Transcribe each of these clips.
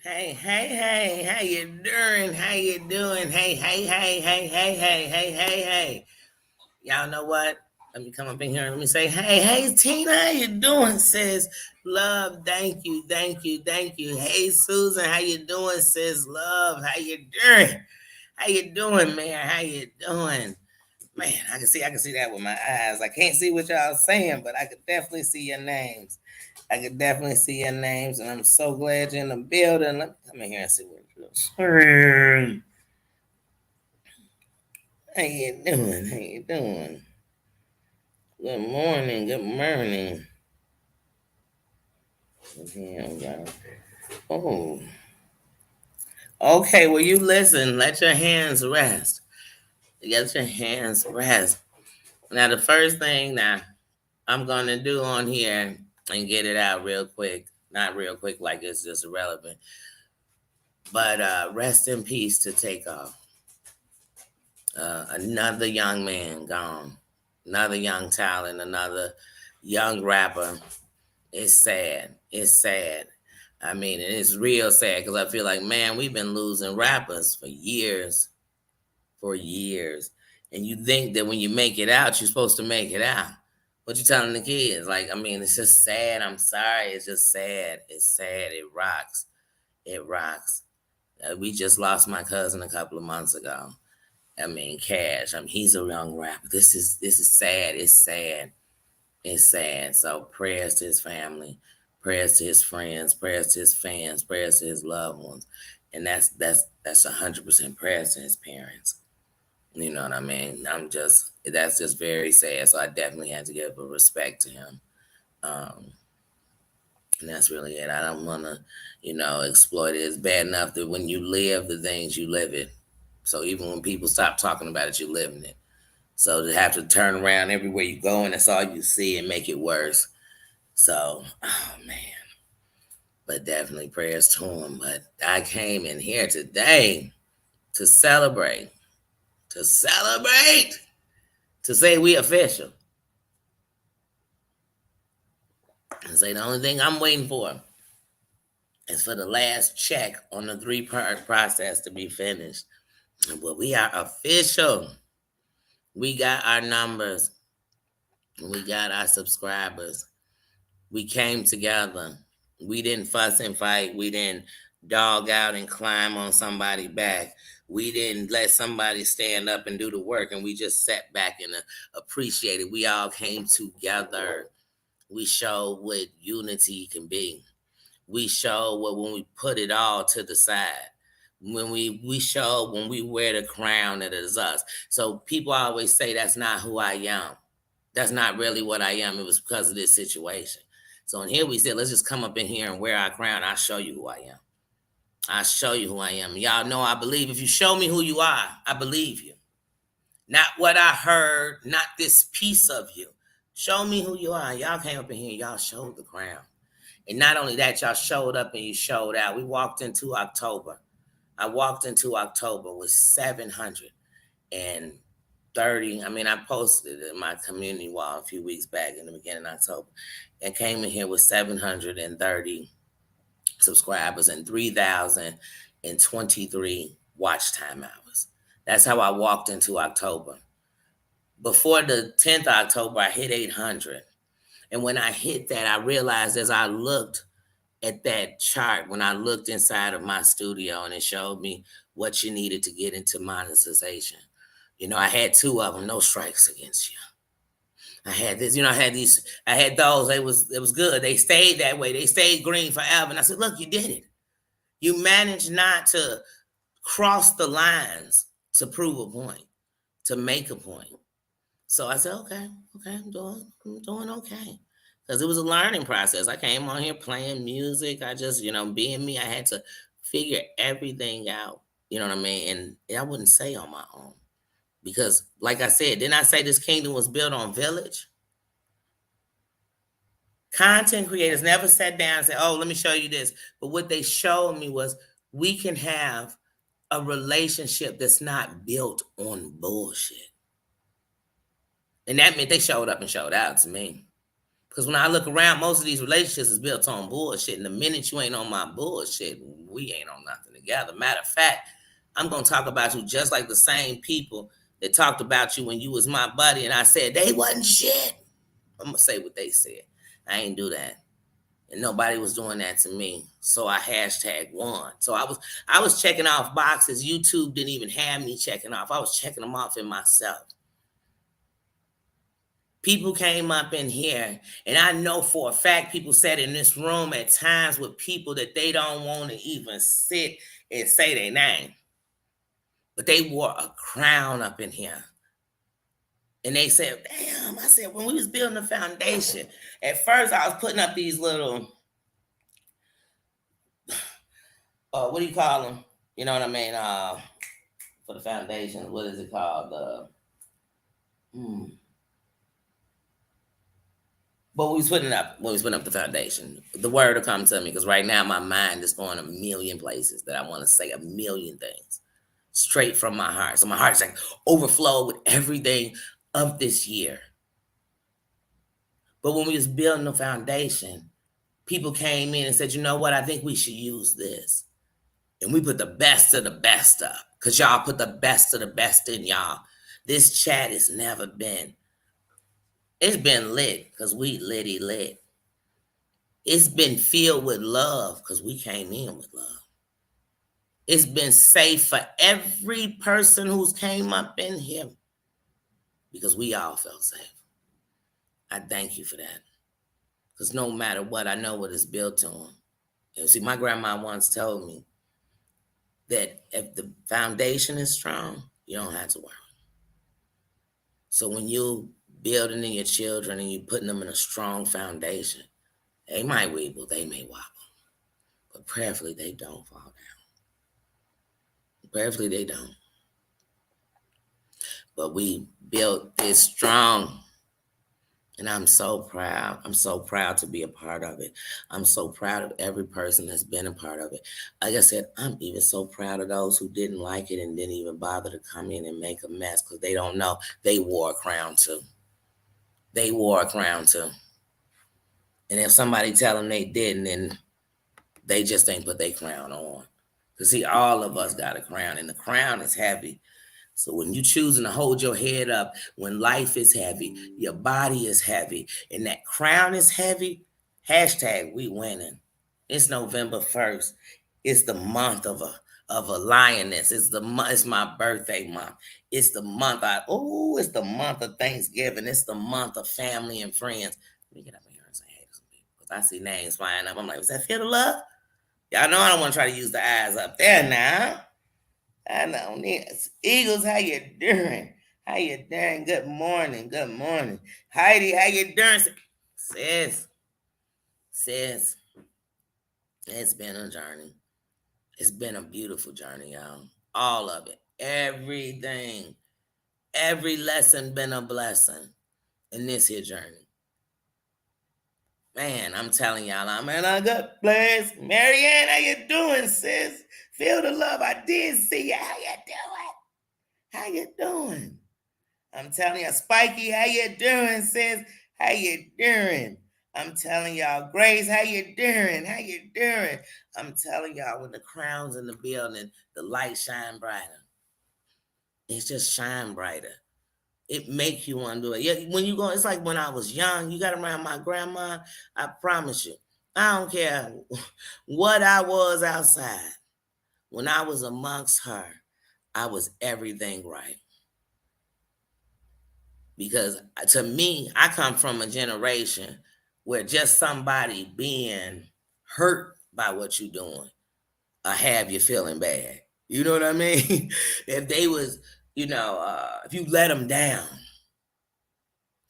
Hey, how you doing? How you doing? Hey. Y'all know what? Let me come up in here and let me say, hey, Tina, how you doing? Says love, thank you. Hey, Susan, how you doing? Says love, how you doing? How you doing, man? How you doing? Man, I can see that with my eyes. I can't see what y'all saying, but I could definitely see your names. I could definitely see your names, and I'm so glad you're in the building. Let me come in here and see what it feels. How you doing? How you doing? Good morning. Good morning. Yeah, oh, okay. Well, you listen. Let your hands rest. Let your hands rest. Now, the first thing now I'm gonna do on here and get it out real quick. Not real quick, like it's just irrelevant. But rest in peace to Takeoff. Another young man gone. Another young talent. Another young rapper. It's sad. It's sad. I mean, it's real sad because I feel like, man, we've been losing rappers for years. For years. And you think that when you make it out, you're supposed to make it out. What you telling the kids? Like, I mean, it's just sad. I'm sorry. It's just sad. It's sad. It rocks. It rocks. We just lost my cousin a couple of months ago. I mean, Cash. I mean, he's a young rapper. This is sad. It's sad. It's sad. So prayers to his family, prayers to his friends, prayers to his fans, prayers to his loved ones, and that's 100% prayers to his parents. You know what I mean? That's just very sad. So I definitely had to give a respect to him. Um, and that's really it. I don't want to, exploit it. It's bad enough that when you live the things, you live it. So even when people stop talking about it, you're living it. So to have to turn around everywhere you go and that's all you see and make it worse. So, oh man. But definitely prayers to him. But I came in here today to celebrate, to celebrate, to say we official. And say the only thing I'm waiting for is for the last check on the 3-part process to be finished. But we are official. We got our numbers. We got our subscribers. We came together. We didn't fuss and fight. We didn't dog out and climb on somebody's back. We didn't let somebody stand up and do the work, and we just sat back and appreciated. We all came together. We showed what unity can be. We showed what when we put it all to the side. When we show when we wear the crown that is us. So people always say that's not who I am. That's not really what I am. It was because of this situation. So in here we said, let's just come up in here and wear our crown. I'll show you who I am. I'll show you who I am. Y'all know I believe. If you show me who you are, I believe you. Not what I heard, not this piece of you. Show me who you are. Y'all came up in here, y'all showed the crown. And not only that, y'all showed up and you showed out. We walked into October. I walked into October with 730. I mean, I posted it in my community wall a few weeks back in the beginning of October and came in here with 730 subscribers and 3,023 watch time hours. That's how I walked into October. Before the 10th of October, I hit 800. And when I hit that, I realized as I looked at that chart, when I looked inside of my studio and it showed me what you needed to get into monetization. I had 2 of them, no strikes against you. I had this, I had these, I had those. It was good. They stayed that way. They stayed green forever. And I said, look, you did it. You managed not to cross the lines to prove a point, to make a point. So I said, okay, I'm doing okay. Because it was a learning process. I came on here playing music. I just, being me, I had to figure everything out. You know what I mean? And I wouldn't say on my own. Because, like I said, didn't I say this kingdom was built on village? Content creators never sat down and said, oh, let me show you this. But what they showed me was we can have a relationship that's not built on bullshit. And that meant they showed up and showed out to me. Because when I look around, most of these relationships is built on bullshit. And the minute you ain't on my bullshit, we ain't on nothing together. Matter of fact, I'm gonna talk about you just like the same people that talked about you when you was my buddy, and I said they wasn't shit. I'm gonna say what they said. I ain't do that. And nobody was doing that to me. So I hashtag won. So I was checking off boxes. YouTube didn't even have me checking off. I was checking them off in myself. People came up in here, and I know for a fact people sat in this room at times with people that they don't want to even sit and say their name. But they wore a crown up in here. And they said, damn, I said, when we was building the foundation, at first I was putting up these little, what do you call them? You know what I mean? For the foundation, what is it called? But we was putting up the foundation. The word will come to me because right now my mind is going a million places that I want to say a million things straight from my heart. So my heart's like overflow with everything of this year. But when we was building the foundation, people came in and said, you know what? I think we should use this. And we put the best of the best up because y'all put the best of the best in y'all. This chat has never been. It's been lit because we litty lit. It's been filled with love because we came in with love. It's been safe for every person who's came up in here because we all felt safe. I thank you for that. Because no matter what, I know what it's built on. And see, my grandma once told me that if the foundation is strong, you don't have to worry. So when you building in your children and you putting them in a strong foundation, they might weeble, they may wobble, but prayerfully they don't fall down. Prayerfully they don't. But we built this strong. And I'm so proud. I'm so proud to be a part of it. I'm so proud of every person that's been a part of it. Like I said, I'm even so proud of those who didn't like it and didn't even bother to come in and make a mess because they don't know they wore a crown too. They wore a crown too. And if somebody tell them they didn't, then they just ain't put their crown on. Because see, all of us got a crown, and the crown is heavy. So when you choosing to hold your head up, when life is heavy, your body is heavy, and that crown is heavy, hashtag we winning. It's November 1st. It's the month of a lioness. It's my birthday month. It's the month it's the month of Thanksgiving. It's the month of family and friends. Let me get up here and say hey to some people because I see names flying up. I'm like, was that Feel the Love? Y'all know I don't want to try to use the eyes up there now. I know this. Eagles, how you doing? How you doing? Good morning. Good morning. Heidi, how you doing? Sis, it's been a journey. It's been a beautiful journey, y'all. All of it. Everything. Every lesson been a blessing in this here journey. Man, I'm telling y'all, I'm in a good place. Marianne, how you doing, sis? Feel the love. I did see you. How you doing? How you doing? I'm telling you, Spiky, how you doing, sis? How you doing? I'm telling y'all, Grace, how you doing? How you doing? I'm telling y'all, when the crown's in the building, the light shine brighter. It's just shine brighter. It makes you want to do it. Yeah, when you go, it's like when I was young, you got around my grandma, I promise you, I don't care what I was outside. When I was amongst her, I was everything right. Because to me, I come from a generation where just somebody being hurt by what you're doing or have you feeling bad. You know what I mean? If they was, if you let them down,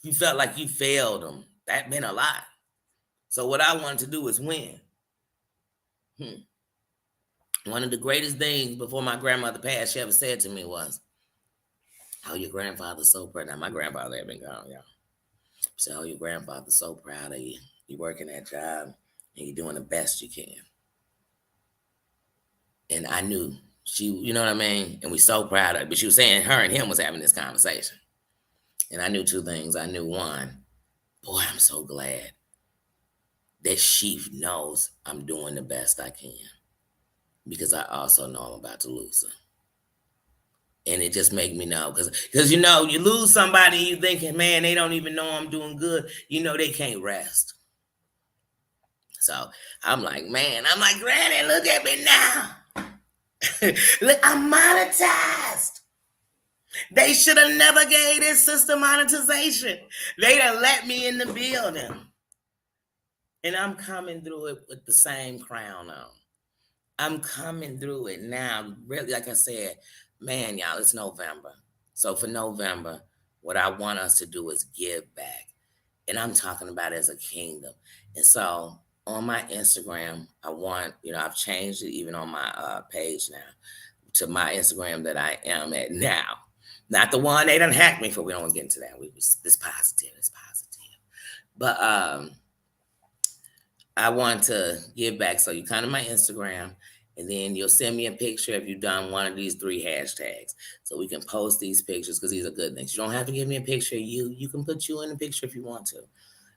you felt like you failed them, that meant a lot. So what I wanted to do is win. One of the greatest things before my grandmother passed, she ever said to me was, oh, your grandfather's so proud. Now, my grandfather had been gone, y'all. So, oh, your grandfather's so proud of you. You working that job and you're doing the best you can. And I knew she, you know what I mean? And we so proud of her. But she was saying her and him was having this conversation. And I knew two things. I knew one, boy, I'm so glad that she knows I'm doing the best I can. because I also know I'm about to lose her. And it just make me know, because you know, you lose somebody, you thinking, man, they don't even know I'm doing good. You know, they can't rest. So I'm like, Granny, look at me now. Look, I'm monetized. They should have never gave this sister monetization. They done let me in the building. And I'm coming through it with the same crown on. I'm coming through it now. Really, like I said, man, y'all, it's November. So for November, what I want us to do is give back. And I'm talking about as a kingdom. And so on my Instagram, I want, I've changed it even on my page now to my Instagram that I am at now. Not the one they done hacked me for. We don't want to get into that. It's positive. But I want to give back. So you come to my Instagram, and then you'll send me a picture if you've done one of these 3 hashtags. So we can post these pictures, because these are good things. You don't have to give me a picture of you. You can put you in the picture if you want to.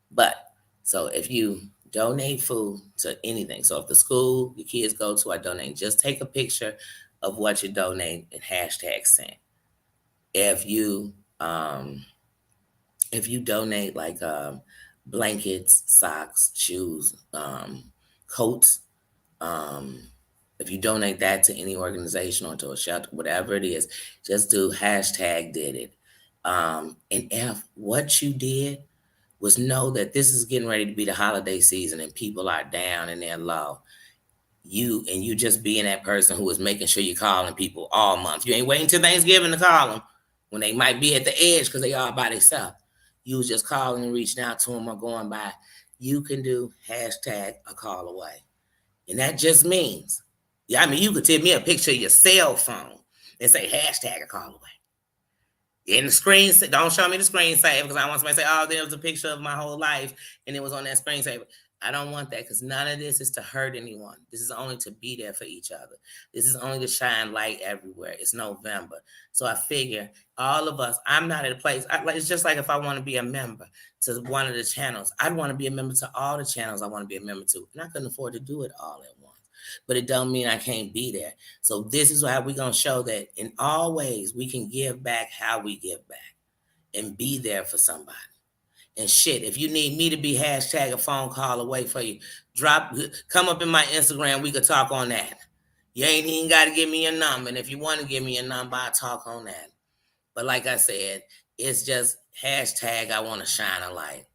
But so if you donate food to anything, so if the school your kids go to, I donate, just take a picture of what you donate and hashtag send. If you donate like blankets, socks, shoes, coats, if you donate that to any organization or to a shelter, whatever it is, just do hashtag did it. And if what you did was know that this is getting ready to be the holiday season and people are down and they're low, you just being that person who is making sure you're calling people all month. You ain't waiting till Thanksgiving to call them when they might be at the edge because they are by themselves. You was just calling and reaching out to them or going by. You can do hashtag a call away. And that just means, you could take me a picture of your cell phone and say hashtag a call away. In the screen, don't show me the screensaver, because I want somebody to say, oh, there was a picture of my whole life and it was on that screensaver. I don't want that, because none of this is to hurt anyone. This is only to be there for each other. This is only to shine light everywhere. It's November. So I figure all of us, I'm not at a place, it's just like if I want to be a member to one of the channels, I'd want to be a member to all the channels I want to be a member to. And I couldn't afford to do it all at once. But it don't mean I can't be there. So this is how we're going to show that in all ways we can give back how we give back and be there for somebody. And shit, if you need me to be hashtag a phone call away for you, come up in my Instagram. We could talk on that. You ain't even got to give me your number. And if you want to give me your number, I'll talk on that. But like I said, it's just hashtag I want to shine a light.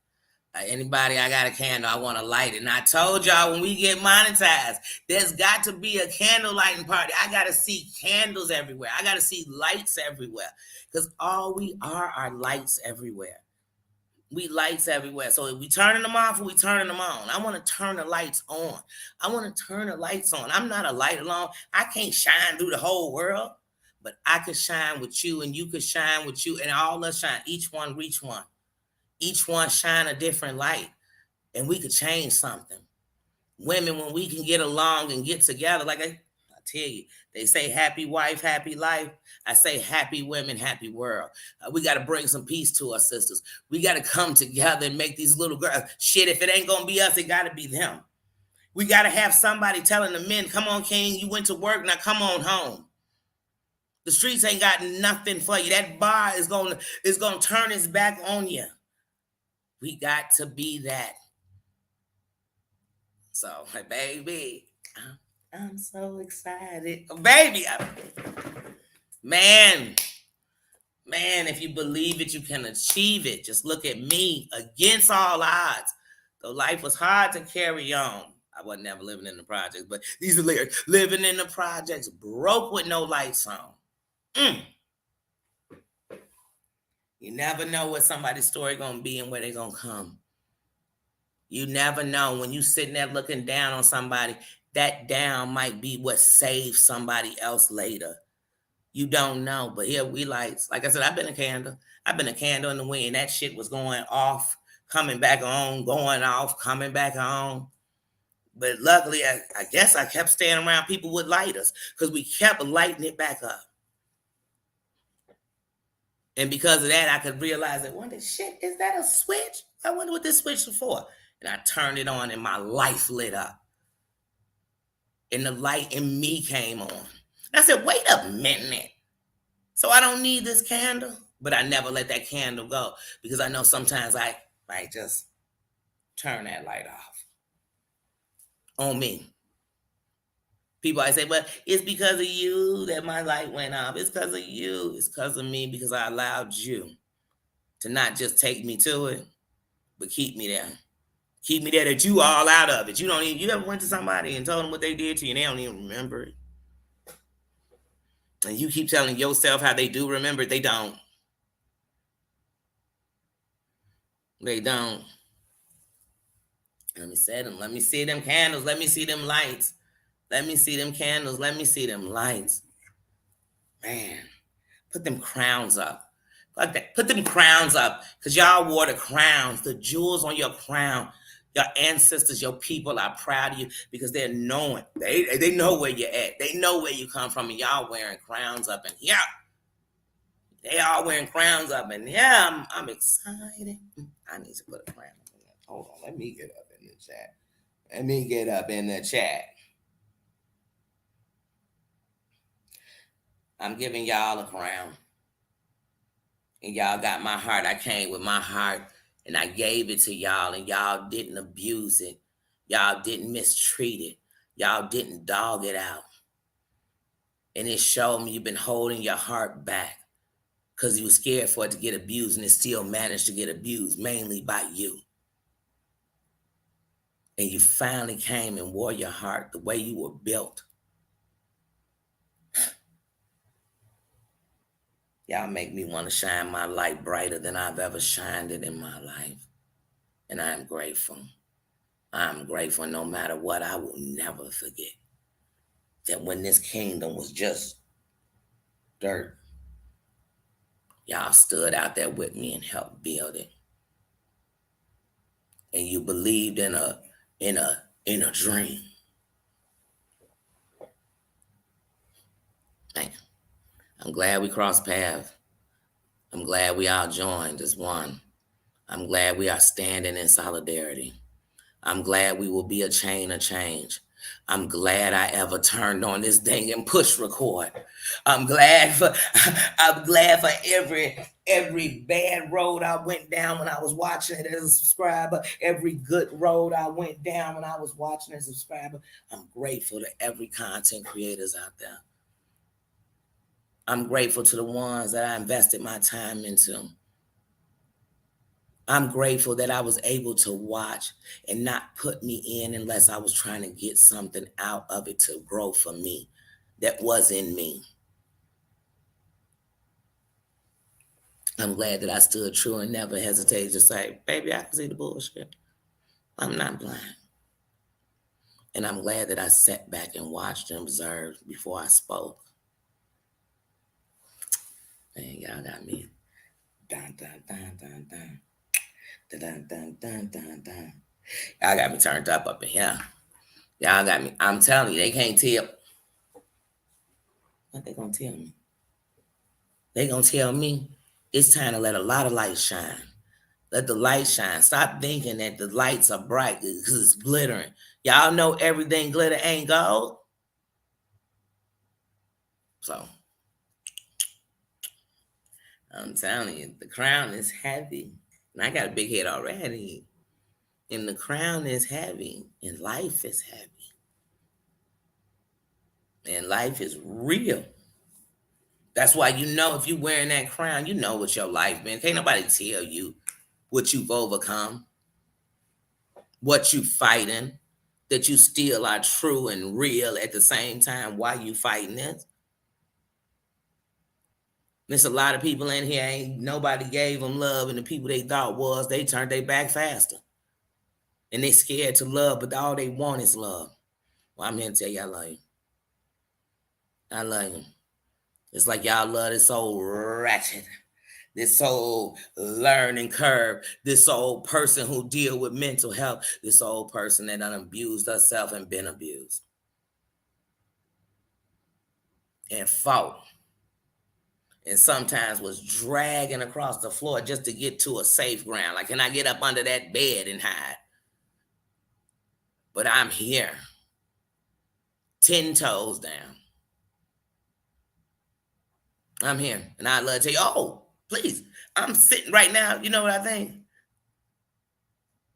Anybody, I got a candle, I want to light it. And I told y'all, when we get monetized, there's got to be a candle lighting party. I got to see candles everywhere. I got to see lights everywhere, because all we are lights everywhere. We lights everywhere. So if we turning them off or we turning them on, I want to turn the lights on. I want to turn the lights on. I'm not a light alone. I can't shine through the whole world, but I could shine with you and you could shine with you, and all us shine. Each one reach one. Each one shine a different light, and we could change something. Women, when we can get along and get together, like I tell you, they say happy wife, happy life. I say happy women, happy world. We got to bring some peace to our sisters. We got to come together and make these little girls. Shit, if it ain't going to be us, it got to be them. We got to have somebody telling the men, come on, King, you went to work, now come on home. The streets ain't got nothing for you. That bar is going to turn its back on you. We got to be that. So, baby, I'm so excited. Baby, man, if you believe it, you can achieve it. Just look at me, against all odds. Though life was hard to carry on. I wasn't never living in the projects, but these are lyrics. Living in the projects, broke with no lights on. You never know what somebody's story gonna be and where they're gonna come. You never know. When you sitting there looking down on somebody, that down might be what saves somebody else later. You don't know. But here we like I said, I've been a candle. I've been a candle in the wind. That shit was going off, coming back on, going off, coming back on. But luckily, I guess I kept staying around people with lighters, because we kept lighting it back up. And because of that, I could realize that one day, shit, is that a switch? I wonder what this switch is for. And I turned it on and my life lit up. and the light in me came on. I said, wait a minute. So I don't need this candle, but I never let that candle go because I know sometimes I might just turn that light off on me. People I say, but it's because of you that my light went off. It's because of you. It's because of me because I allowed you to not just take me to it, but keep me there. Keep me there that you all out of it. You ever went to somebody and told them what they did to you and they don't even remember it? And you keep telling yourself how they do remember it. They don't. They don't. Let me see them. Let me see them candles. Let me see them lights. Let me see them candles. Let me see them lights. Man, put them crowns up. Like that. Put them crowns up. Because y'all wore the crowns, the jewels on your crown. Your ancestors, your people are proud of you because they're knowing. They know where you're at. They know where you come from. And y'all wearing crowns up. And yeah, they all wearing crowns up. And yeah, I'm excited. I need to put a crown up in there. Hold on. Let me get up in the chat. Let me get up in the chat. I'm giving y'all a crown. And y'all got my heart. I came with my heart and I gave it to y'all and y'all didn't abuse it. Y'all didn't mistreat it. Y'all didn't dog it out. And it showed me you've been holding your heart back because you were scared for it to get abused and it still managed to get abused, mainly by you. And you finally came and wore your heart the way you were built. Y'all make me want to shine my light brighter than I've ever shined it in my life. And I'm grateful. I'm grateful no matter what. I will never forget that when this kingdom was just dirt, y'all stood out there with me and helped build it. And you believed in a dream. Man, I'm glad we crossed paths. I'm glad we all joined as one. I'm glad we are standing in solidarity. I'm glad we will be a chain of change. I'm glad I ever turned on this thing and push record. I'm glad for every bad road I went down when I was watching it as a subscriber, every good road I went down when I was watching as a subscriber. I'm grateful to every content creators out there. I'm grateful to the ones that I invested my time into. I'm grateful that I was able to watch and not put me in unless I was trying to get something out of it to grow for me that was in me. I'm glad that I stood true and never hesitated to say, baby, I can see the bullshit. I'm not blind. And I'm glad that I sat back and watched and observed before I spoke. Man, y'all got me. Dun, dun, dun, dun, dun. Dun, dun, dun, dun, dun, dun. Y'all got me turned up in here. Y'all got me. I'm telling you, they can't tell. What they gonna tell me? They gonna tell me it's time to let a lot of light shine. Let the light shine. Stop thinking that the lights are bright because it's glittering. Y'all know everything glitter ain't gold. So I'm telling you, the crown is heavy. And I got a big head already. And the crown is heavy. And life is heavy. And life is real. That's why you know if you're wearing that crown, you know what your life been. Can't nobody tell you what you've overcome, what you fighting, that you still are true and real at the same time while you fighting this. There's a lot of people in here, ain't nobody gave them love, and the people they thought was, they turned their back faster. And they scared to love, but all they want is love. Well, I'm here to tell you I love you. I love you. It's like y'all love this old ratchet, this old learning curve, this old person who deal with mental health, this old person that done abused herself and been abused. And fought. And sometimes was dragging across the floor just to get to a safe ground. Like, can I get up under that bed and hide? But I'm here 10 toes down. I'm here. And I'd love to tell you, oh, please, I'm sitting right now. You know what I think?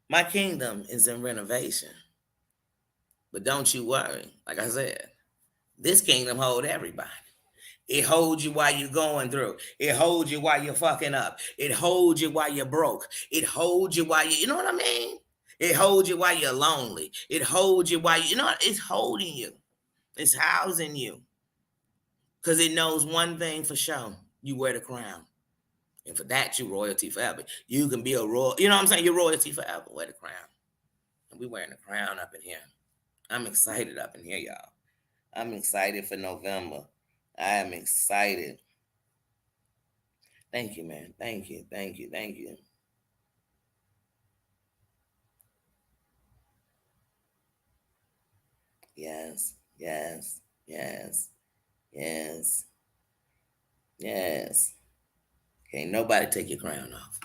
My kingdom is in renovation. But don't you worry. Like I said, this kingdom hold everybody. It holds you while you're going through. It holds you while you're fucking up. It holds you while you're broke. It holds you while you know what I mean? It holds you while you're lonely. It holds you while you know what? It's holding you. It's housing you. Because it knows one thing for sure. You wear the crown. And for that, you royalty forever. You can be a royal, you know what I'm saying? You're royalty forever. Wear the crown. And we wearing the crown up in here. I'm excited up in here, y'all. I'm excited for November. I am excited. Thank you, man. Thank you. Thank you. Thank you. Yes. Yes. Yes. Yes. Yes. Can't nobody take your crown off.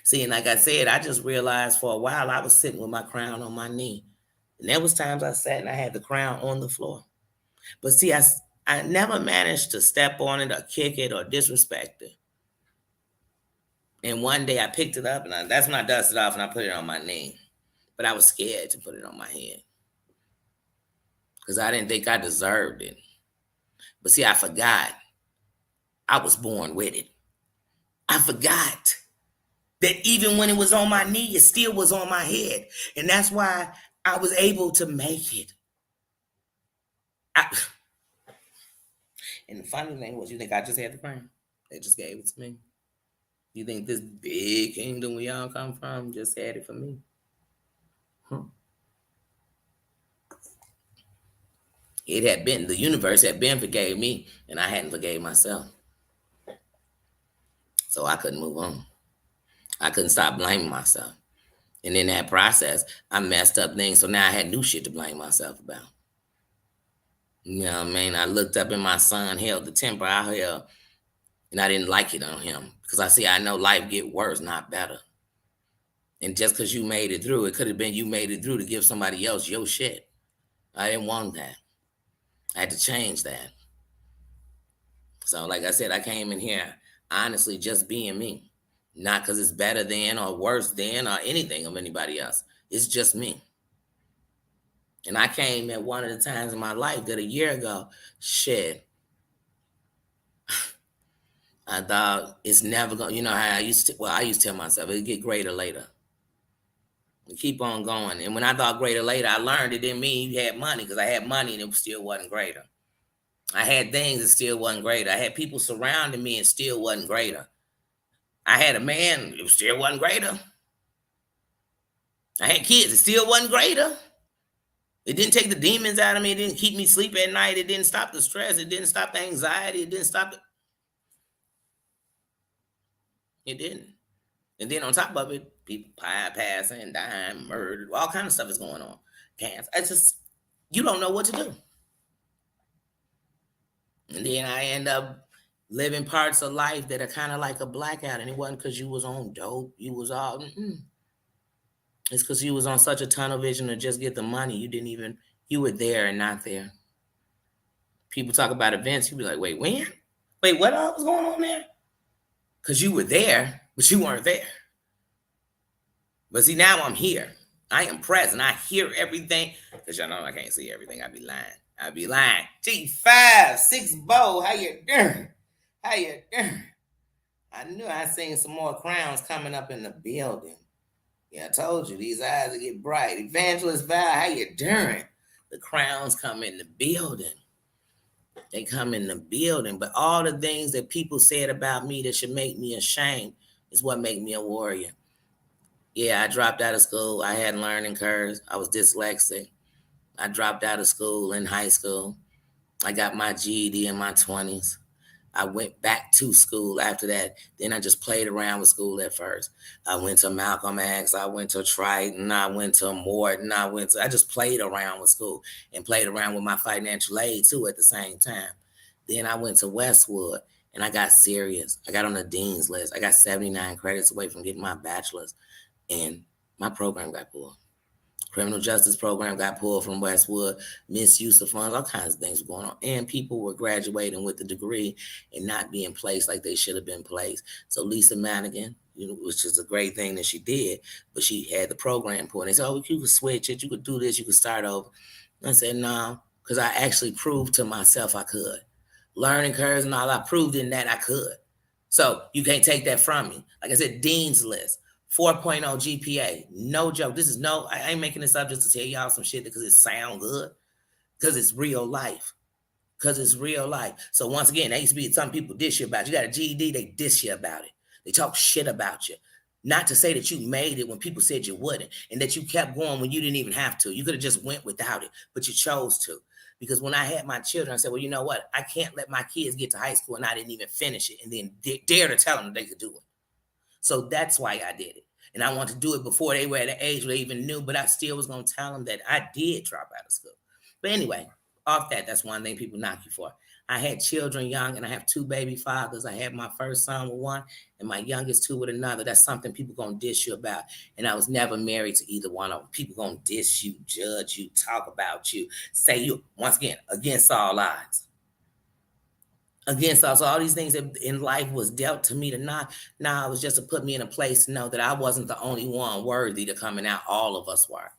See, and like I said, I just realized for a while I was sitting with my crown on my knee. And there was times I sat and I had the crown on the floor. But see, I never managed to step on it or kick it or disrespect it. And one day I picked it up and that's when I dusted off and I put it on my knee. But I was scared to put it on my head because I didn't think I deserved it. But see, I forgot I was born with it. I forgot that even when it was on my knee, it still was on my head. And that's why I was able to make it. And the funny thing was, you think I just had the crown? They just gave it to me. You think this big kingdom we all come from just had it for me? It had been, the universe had been forgave me, and I hadn't forgave myself. So I couldn't move on. I couldn't stop blaming myself. And in that process, I messed up things. So now I had new shit to blame myself about. You know what I mean? I looked up and my son held the temper I held, and I didn't like it on him. Because I know life get worse, not better. And just because you made it through, it could have been you made it through to give somebody else your shit. I didn't want that. I had to change that. So like I said, I came in here honestly just being me. Not because it's better than or worse than or anything of anybody else. It's just me. And I came at one of the times in my life that a year ago, shit, I thought it's never going to, you know how I used to tell myself, it'll get greater later. And keep on going. And when I thought greater later, I learned it didn't mean you had money because I had money and it still wasn't greater. I had things that still wasn't greater. I had people surrounding me and still wasn't greater. I had a man, it still wasn't greater. I had kids, it still wasn't greater. It didn't take the demons out of me. It didn't keep me sleep at night. It didn't stop the stress. It didn't stop the anxiety. It didn't stop it. It didn't. And then on top of it, people passing, dying, murdered, all kind of stuff is going on. Cancer. It's just, you don't know what to do. And then I end up living parts of life that are kind of like a blackout. And it wasn't because you was on dope. You was all, It's because you was on such a tunnel vision to just get the money. You were there and not there. People talk about events. You be like, wait, when? Wait, what was going on there? Because you were there, but you weren't there. But see, now I'm here. I am present. I hear everything. Because y'all know I can't see everything. I'd be lying. G5, 6 Bow, how you doing? How you doing? I knew I seen some more crowns coming up in the building. Yeah, I told you, these eyes will get bright. Evangelist Val, how you doing? The crowns come in the building. They come in the building. But all the things that people said about me that should make me ashamed is what make me a warrior. Yeah, I dropped out of school. I had learning curves. I was dyslexic. I dropped out of school in high school. I got my GED in my 20s. I went back to school after that. Then I just played around with school at first. I went to Malcolm X. I went to Triton. I went to Morton. I just played around with school and played around with my financial aid too at the same time. Then I went to Westwood and I got serious. I got on the dean's list. I got 79 credits away from getting my bachelor's and my program got pulled. Criminal justice program got pulled from Westwood, misuse of funds, all kinds of things were going on. And people were graduating with a degree and not being placed like they should have been placed. So Lisa Madigan, which is a great thing that she did, but she had the program pulled. They said, oh, you could switch it, you could do this, you could start over. I said, no, because I actually proved to myself I could. Learning curves and all, I proved in that I could. So you can't take that from me. Like I said, Dean's List. 4.0 GPA. No joke. This is I ain't making this up just to tell y'all some shit because it sound good. Because it's real life. So once again, there used to be some people dish you about it. You got a GED, they dish you about it. They talk shit about you. Not to say that you made it when people said you wouldn't, and that you kept going when you didn't even have to. You could have just went without it, but you chose to. Because when I had my children, I said, well, you know what? I can't let my kids get to high school and I didn't even finish it and then dare to tell them that they could do it. So that's why I did it. And I wanted to do it before they were at the age where they even knew, but I still was going to tell them that I did drop out of school. But anyway, off that's one thing people knock you for. I had children young, and I have 2 baby fathers. I had my first son with one and my youngest 2 with another. That's something people going to dish you about. And I was never married to either one of them. People going to dish you, judge you, talk about you, say you, once again, against all odds. Against us, all these things that in life was dealt to me to not. Now it was just to put me in a place to know that I wasn't the only one worthy to coming out. All of us were,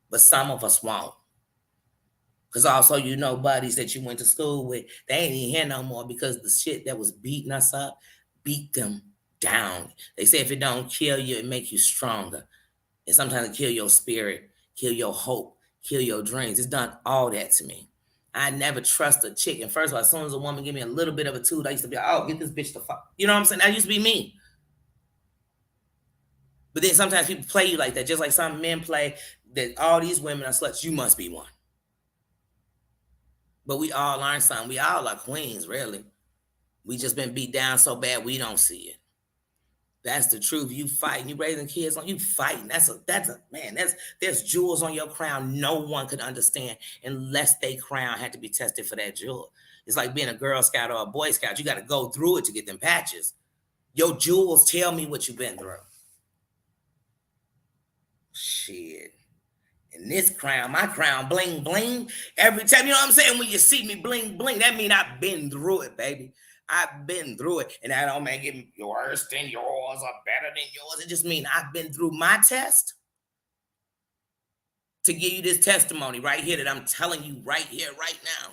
but some of us won't. Because also, buddies that you went to school with, they ain't even here no more because the shit that was beating us up beat them down. They say if it don't kill you, it make you stronger. And sometimes it kill your spirit, kill your hope, kill your dreams. It's done all that to me. I never trust a chick. And first of all, as soon as a woman give me a little bit of a toot, I used to be like, oh, get this bitch the fuck. You know what I'm saying? That used to be me. But then sometimes people play you like that, just like some men play that all these women are sluts. You must be one. But we all learn something. We all are queens, really. We just been beat down so bad we don't see it. That's the truth. You fighting, you raising kids on you fighting. There's jewels on your crown no one could understand unless they crown had to be tested for that jewel. It's like being a Girl Scout or a Boy Scout. You got to go through it to get them patches. Your jewels tell me what you've been through. Shit. And this crown, my crown, bling, bling. Every time, you know what I'm saying? When you see me bling, bling, that means I've been through it, baby. I've been through it. And that don't make it worse than yours or better than yours. It just means I've been through my test to give you this testimony right here that I'm telling you right here, right now.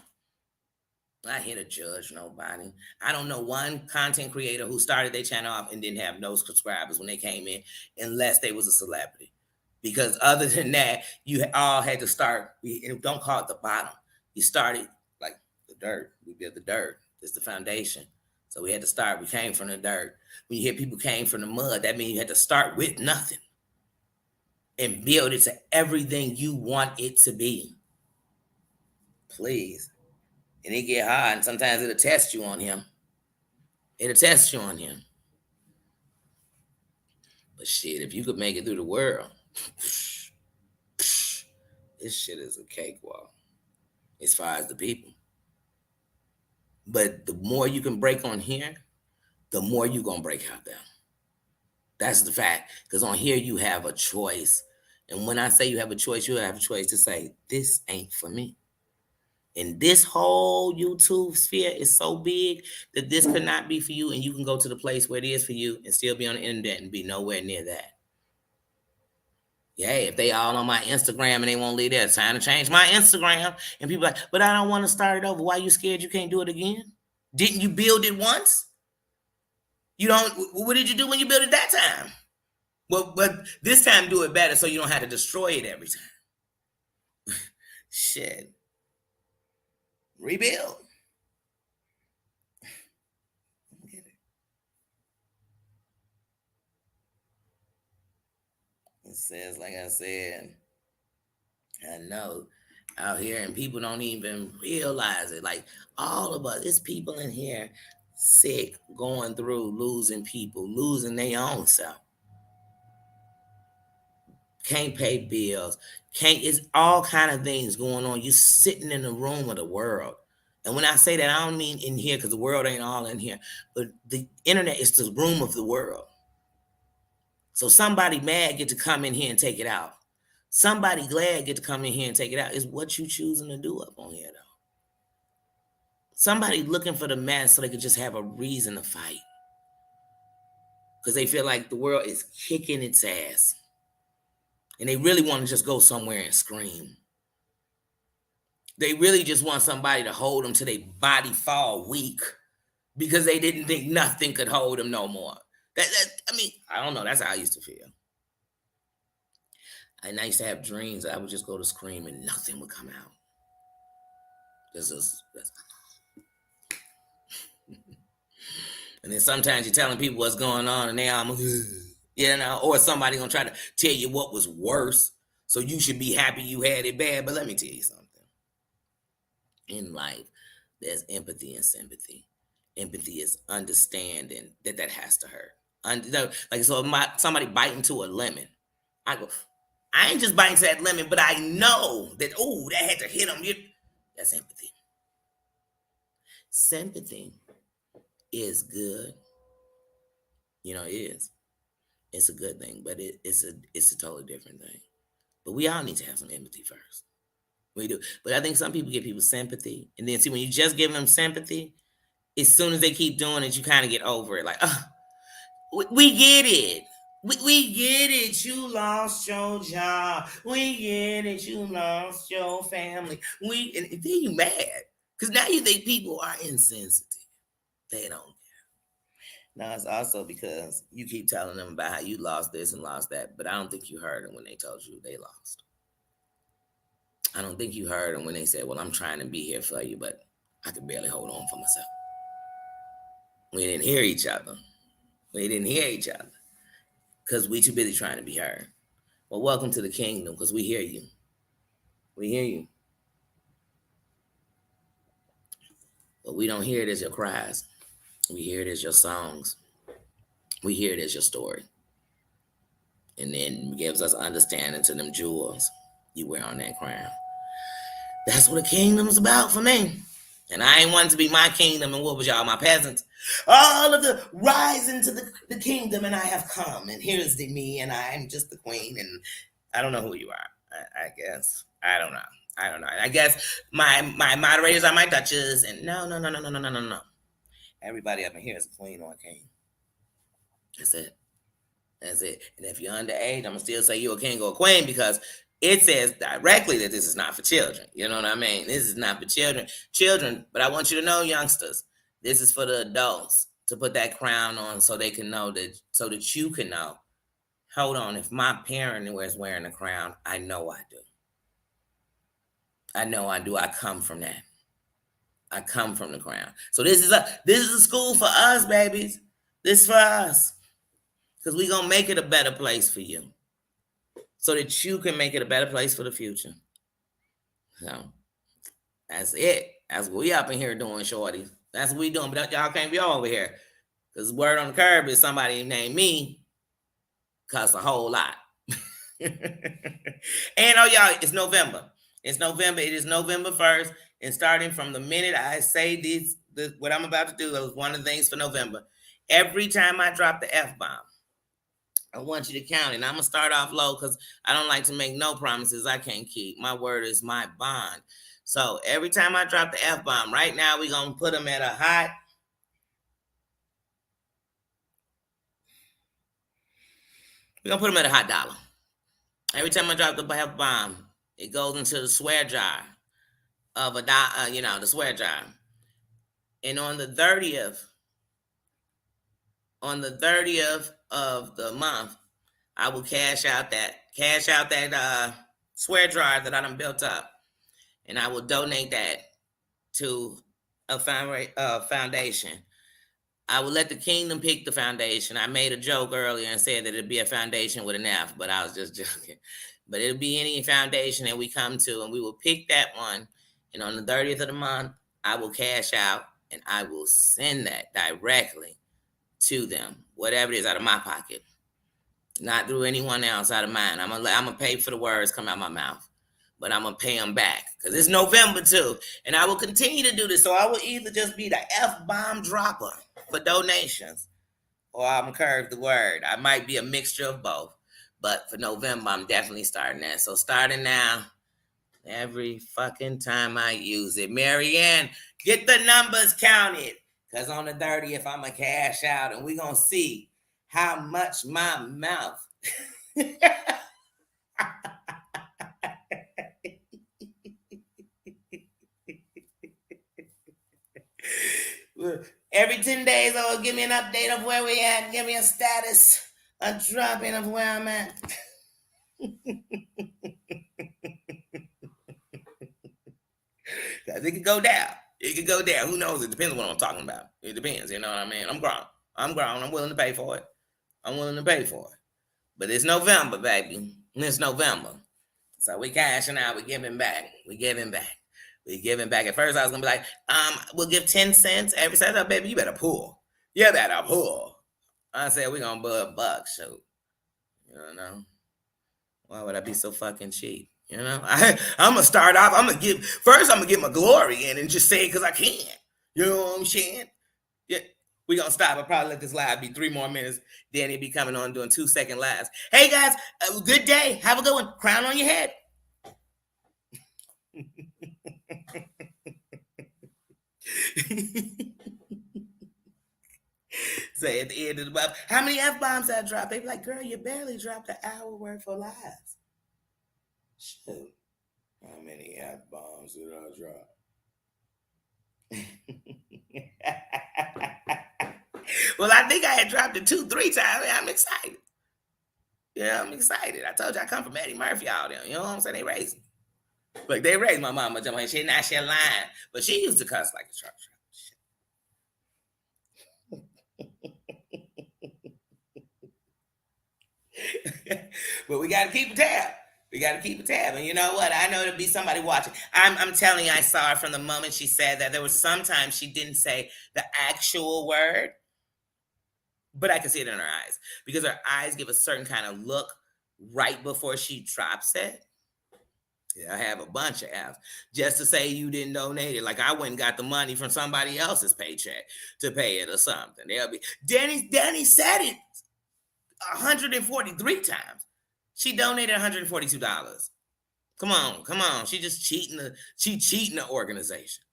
I'm not here to judge nobody. I don't know one content creator who started their channel off and didn't have no subscribers when they came in, unless they was a celebrity. Because other than that, you all had to start, don't call it the bottom. You started like the dirt. We built the dirt. It's the foundation. So we had to start. We came from the dirt. When you hear people came from the mud, that means you had to start with nothing and build it to everything you want it to be. Please. And it get hard, and sometimes it'll test you on him. But shit, if you could make it through the world, this shit is a cakewalk as far as the people. But the more you can break on here, the more you're going to break out there. That's the fact. Because on here, you have a choice. And when I say you have a choice, you have a choice to say, this ain't for me. And this whole YouTube sphere is so big that this could not be for you. And you can go to the place where it is for you and still be on the internet and be nowhere near that. Yeah, if they all on my Instagram and they won't leave there, it's time to change my Instagram. And people like, but I don't want to start it over. Why are you scared you can't do it again? Didn't you build it once? What did you do when you built it that time? Well, but this time do it better so you don't have to destroy it every time. Shit. Rebuild. Get it. It says, like I said, I know out here and people don't even realize it. Like all of us, it's people in here sick, going through, losing people, losing their own self. Can't pay bills. It's all kind of things going on. You sitting in the room of the world. And when I say that, I don't mean in here because the world ain't all in here. But the internet is the room of the world. So somebody mad get to come in here and take it out. Somebody glad get to come in here and take it out. Is what you choosing to do up on here, though. Somebody looking for the mess so they could just have a reason to fight. Because they feel like the world is kicking its ass. And they really want to just go somewhere and scream. They really just want somebody to hold them till their body fall weak because they didn't think nothing could hold them no more. I don't know. That's how I used to feel. And I used to have dreams. I would just go to scream and nothing would come out. And then sometimes you're telling people what's going on and they or somebody gonna try to tell you what was worse. So you should be happy you had it bad. But let me tell you something. In life, there's empathy and sympathy. Empathy is understanding that has to hurt. Like, so if somebody biting to a lemon, I go, I ain't just biting to that lemon, but I know that, that had to hit him. That's empathy. Sympathy is good. It is. It's a good thing, but it's a totally different thing. But we all need to have some empathy first. We do. But I think some people give people sympathy. And then see, when you just give them sympathy, as soon as they keep doing it, you kind of get over it. Like, we get it. We get it. You lost your job. We get it. You lost your family. And then you mad. Because now you think people are insensitive. They don't care. Now, it's also because you keep telling them about how you lost this and lost that. But I don't think you heard them when they told you they lost. I don't think you heard them when they said, well, I'm trying to be here for you, but I could barely hold on for myself. We didn't hear each other. Because we too busy trying to be heard. Well, welcome to the kingdom, because we hear you. We hear you. But we don't hear it as your cries. We hear it as your songs. We hear it as your story. And then gives us understanding to them jewels you wear on that crown. That's what the kingdom's about for me. And I ain't wanting to be my kingdom and what was y'all, my peasants. All of the rising to the kingdom, and I have come, and here's me, and I'm just the queen, and I don't know who you are. I guess. I don't know. I guess my moderators are my duchess, and no. Everybody up in here is a queen or a king. That's it. And if you're underage, I'm gonna still say you're a king or a queen because it says directly that this is not for children. You know what I mean? This is not for children. But I want you to know, youngsters, this is for the adults to put that crown on so they can know that, so that you can know. Hold on, if my parent is wearing a crown, I know I do. I come from that. I come from the crown. So this is a school for us, babies. This is for us. Because we're gonna make it a better place for you. So that you can make it a better place for the future. So that's it. That's what we up in here doing, shorty. That's what we doing. But y'all can't be over here. Because word on the curb is somebody named me cuss a whole lot. And y'all, it's November. It is November 1st. And starting from the minute I say what I'm about to do, that was one of the things for November. Every time I drop the F-bomb, I want you to count it. And I'm going to start off low because I don't like to make no promises I can't keep. My word is my bond. So every time I drop the F-bomb, right now we're going to put them at a hot. We're going to put them at a hot dollar. Every time I drop the F-bomb, it goes into the swear jar of the swear jar. And on the 30th of the month, I will cash out that swear jar that I done built up, and I will donate that to a foundation. I will let the kingdom pick the foundation. I made a joke earlier and said that it'd be a foundation with an F, but I was just joking. But it'll be any foundation that we come to, and we will pick that one. And on the 30th of the month, I will cash out, and I will send that directly to them, whatever it is, out of my pocket, not through anyone else, out of mine. I'm gonna pay for the words come out my mouth, but I'm gonna pay them back because it's November too, and I will continue to do this. So I will either just be the F-bomb dropper for donations, or I'm gonna curve the word. I might be a mixture of both. But for November, I'm definitely starting that. So starting now, every fucking time I use it. Marianne, get the numbers counted. Because on the 30th, I'm going to cash out and we're going to see how much my mouth. Every 10 days, oh, give me an update of where we at. Give me a status, a drop-in of where I'm at. Because it could go down. It could go down. Who knows? It depends on what I'm talking about. It depends. You know what I mean? I'm grown. I'm willing to pay for it. I'm willing to pay for it. But it's November, baby. It's November. So we cashing out. We giving back. We giving back. We giving back. At first, I was going to be like, we'll give 10 cents every cent. Oh, baby, you better pull. You better pull. I said, we're going to buy $1. Shoot. You know? Why would I be so fucking cheap? You know, I'm gonna start off. I'm gonna get my glory in and just say it because I can. You know what I'm saying? Yeah, we gonna stop. I'll probably let this live be 3 more minutes. Danny be coming on doing 2-second lives. Hey guys, good day. Have a good one. Crown on your head. Say at the end of the month, how many F-bombs I dropped? They be like, girl, you barely dropped an hour worth of lives. Shoot. How many F-bombs did I drop? Well, I think I had dropped it 2-3 times. I'm excited. Yeah, I'm excited. I told you I come from Eddie Murphy out there. You know what I'm saying? They raised me. Look, they raised my mama. She lying, but she used to cuss like a truck. But we got to keep a tab. We got to keep a tab. And you know what? I know there'll be somebody watching. I'm telling you, I saw her from the moment she said that. There was sometimes she didn't say the actual word, but I can see it in her eyes because her eyes give a certain kind of look right before she drops it. Yeah, I have a bunch of F's just to say you didn't donate it. Like I went and got the money from somebody else's paycheck to pay it or something. They'll be Danny said it 143 times. She donated $142. Come on. She just cheating the organization.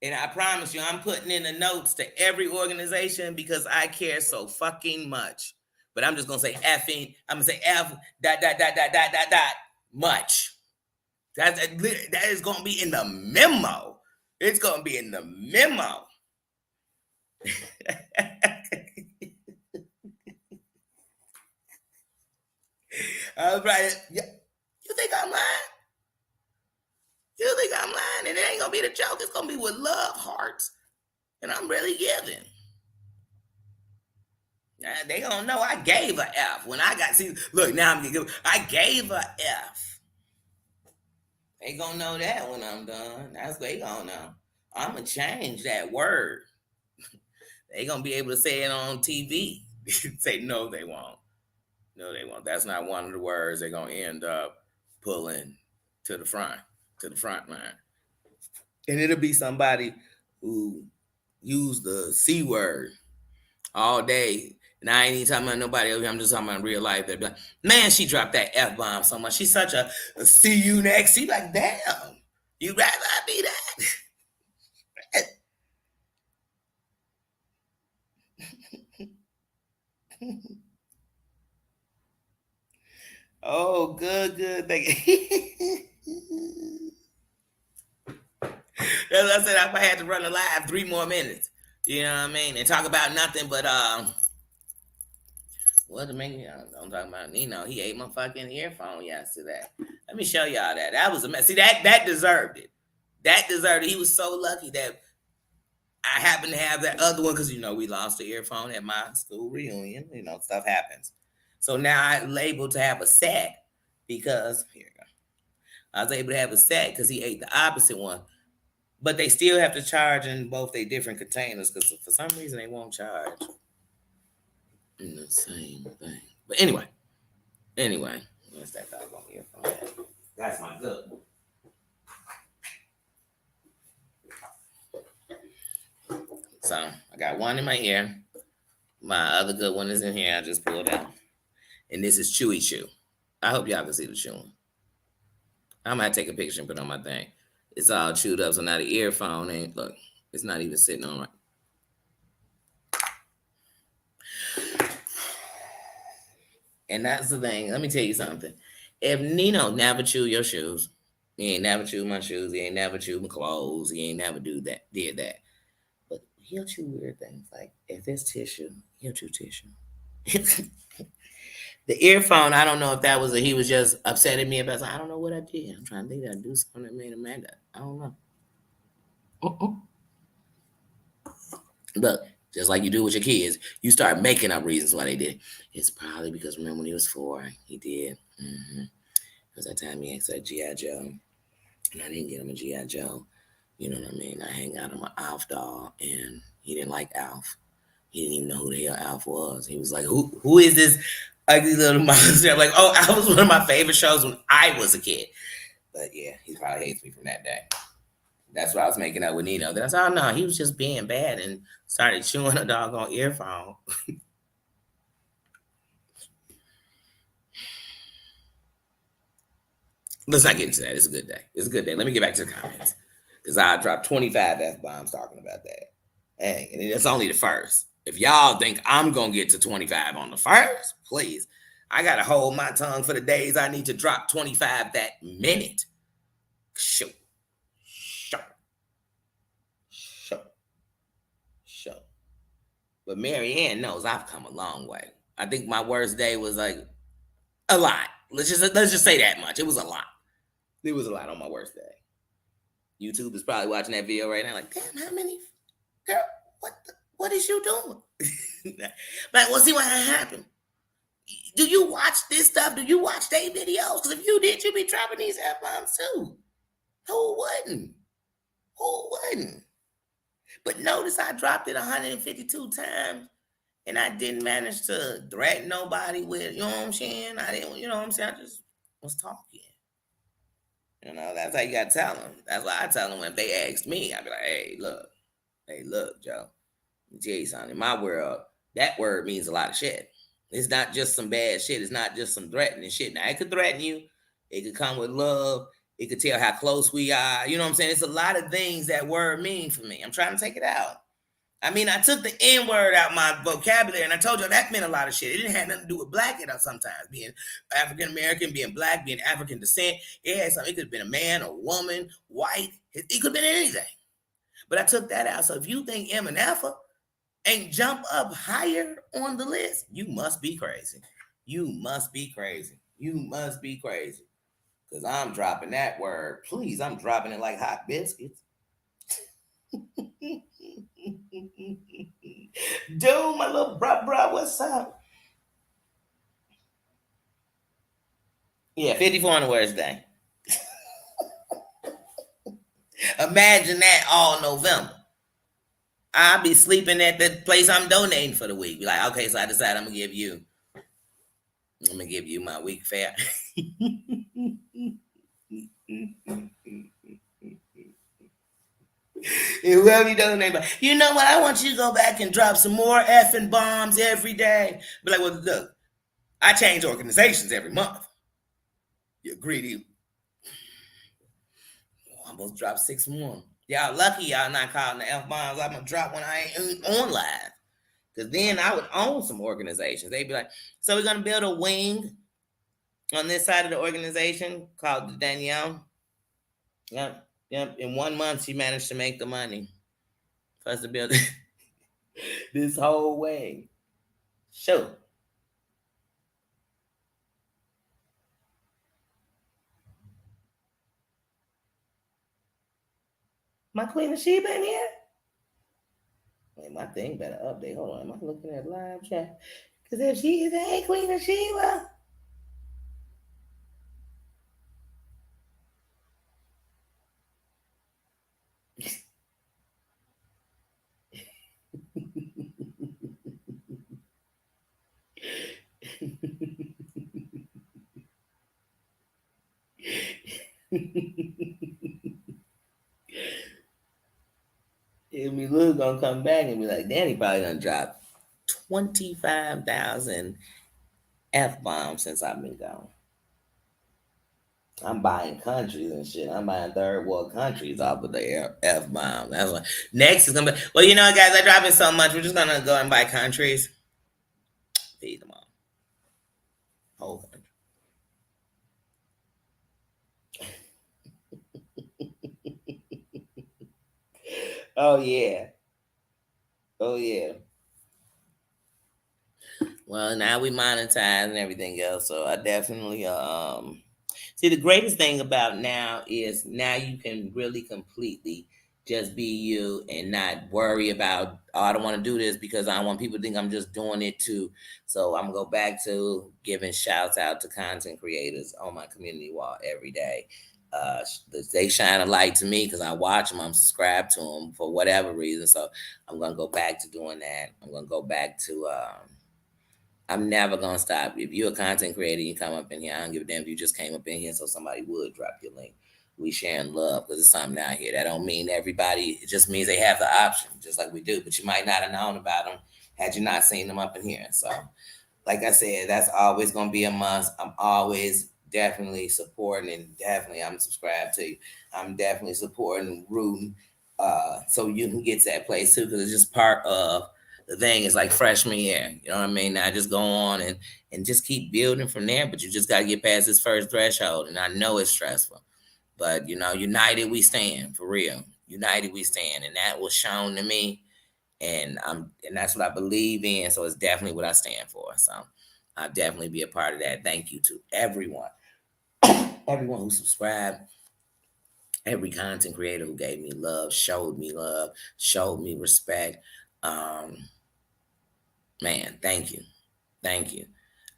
And I promise you, I'm putting in the notes to every organization because I care so fucking much. But I'm just gonna say effing. I'm gonna say F ... much. That is gonna be in the memo. It's gonna be in the memo. All right. You think I'm lying? You think I'm lying? And it ain't gonna be the joke. It's gonna be with love, hearts, and I'm really giving. They gonna know I gave a F when I got. See, look now I'm gonna give. I gave a F. They gonna know that when I'm done. That's what they gonna know. I'm gonna change that word. They gonna be able to say it on TV. Say no, they won't. No, they won't. That's not one of the words they're gonna end up pulling to the front line. And it'll be somebody who used the C word all day. And I ain't even talking about nobody else. I'm just talking about real life. They'll be like, man, she dropped that F-bomb so much. She's such a see you next. She like, damn, you'd rather I be that? Oh, good. As I said, I had to run a live 3 more minutes. You know what I mean? And talk about nothing but what the man? I'm talking about. He ate my fucking earphone yesterday. Let me show y'all that. That was a mess. See that deserved it. That deserved it. He was so lucky that I happened to have that other one because we lost the earphone at my school reunion. Stuff happens. So now I'm able to have a set because here you go. I was able to have a set because he ate the opposite one. But they still have to charge in both their different containers because for some reason they won't charge in the same thing. But anyway, what's that doggone earphone? That's my good one. So I got one in my ear. My other good one is in here. I just pulled out. And this is Chewy Chew. I hope y'all can see the chewing. I might take a picture and put it on my thing. It's all chewed up, so now the earphone ain't, look, it's not even sitting on right. And that's the thing. Let me tell you something. If Nino never chew your shoes, he ain't never chew my shoes, he ain't never chew my clothes, he ain't never did that. But he'll chew weird things. Like if it's tissue, he'll chew tissue. The earphone, I don't know if that was he was just upset at me about something. I don't know what I did. I'm trying to think that I do something that made him mad. I don't know. Look, just like you do with your kids, you start making up reasons why they did it. It's probably because remember when he was 4, he did. Because that time he asked that G.I. Joe, and I didn't get him a G.I. Joe. You know what I mean? I hang out him an Alf doll, and he didn't like Alf. He didn't even know who the hell Alf was. He was like, who is this ugly little monster? I'm like, oh, Alf was one of my favorite shows when I was a kid. But yeah, he probably hates me from that day. That's what I was making up with Nino. Then I said, oh no, he was just being bad and started chewing a doggone earphone. Let's not get into that. It's a good day. It's a good day. Let me get back to the comments. Because I dropped 25 F-bombs talking about that. Hey, and it's only the first. If y'all think I'm going to get to 25 on the first, please. I got to hold my tongue for the days I need to drop 25 that minute. Shoot. But Marianne knows I've come a long way. I think my worst day was like a lot. Let's just say that much. It was a lot. It was a lot on my worst day. YouTube is probably watching that video right now, like, damn, how many? Girl, what is you doing? Like, well, see what happened. Do you watch this stuff? Do you watch their videos? Because if you did, you'd be dropping these F-bombs too. Who wouldn't? Who wouldn't? But notice I dropped it 152 times and I didn't manage to threaten nobody with, you know what I'm saying? I didn't, you know what I'm saying? I just was talking. You know, that's how you got to tell them. That's why I tell them when they ask me, I be like, hey, look, Joe, let me tell you something. In my world, that word means a lot of shit. It's not just some bad shit. It's not just some threatening shit. Now, it could threaten you. It could come with love. It could tell how close we are. You know what I'm saying? It's a lot of things that word mean for me. I'm trying to take it out. I mean, I took the N word out my vocabulary, and I told you that meant a lot of shit. It didn't have nothing to do with black at all sometimes. Being African American, being black, being African descent. It had something. It could have been a man, a woman, white. It could have been anything. But I took that out. So if you think M and F ain't jump up higher on the list, you must be crazy. You must be crazy. You must be crazy. Because I'm dropping that word. Please, I'm dropping it like hot biscuits. Dude, my little bruh, what's up? Yeah, 54 on the worst day. Imagine that all November. I'll be sleeping at the place I'm donating for the week. Be like, okay, so I decided I'm gonna give you my week fare. Whoever you donate, you know what? I want you to go back and drop some more effing bombs every day. Be like, well, look, I change organizations every month. You greedy. Almost dropped 6 more. Y'all lucky y'all not calling the F bombs. I'm gonna drop when I ain't on live. Because then I would own some organizations. They'd be like, so we're gonna build a wing on this side of the organization called the Danielle. Yep. In 1 month, she managed to make the money for us to build this whole wing. Sure. My Queen of Sheba in here? Wait, my thing better update. Hold on. Am I looking at live chat? Because if she is a Queen of Sheba. And we look gonna come back and be like, Danny probably done dropped 25,000 F bombs since I've been gone. I'm buying countries and shit. I'm buying third world countries off of the F bomb. That's what next is gonna be. Well, you know, guys, they're dropping so much. We're just gonna go and buy countries. Feed them all. Whole country. Oh yeah. Oh yeah. Well, now we monetize and everything else, so I definitely see the greatest thing about now is now you can really completely just be you and not worry about, oh, I don't want to do this because I don't want people to think I'm just doing it too. So I'm gonna go back to giving shouts out to content creators on my community wall every day. They shine a light to me because I watch them. I'm subscribed to them for whatever reason. So I'm gonna go back to doing that. I'm gonna go back to. I'm never gonna stop. If you're a content creator, you come up in here. I don't give a damn if you just came up in here so somebody would drop your link. We sharing love because it's something out here. That don't mean everybody. It just means they have the option, just like we do. But you might not have known about them had you not seen them up in here. So, like I said, that's always gonna be a must. I'm always definitely supporting and definitely I'm subscribed to you. I'm definitely supporting and rooting so you can get to that place too because it's just part of the thing. Is like freshman year, you know what I mean? Now just go on and just keep building from there, but you just got to get past this first threshold. And I know it's stressful, but you know, united we stand for real. United we stand, and that was shown to me, and that's what I believe in. So it's definitely what I stand for. So I'll definitely be a part of that. Thank you to everyone, everyone who subscribed, every content creator who gave me love, showed me respect. Um, Man, thank you. Thank you.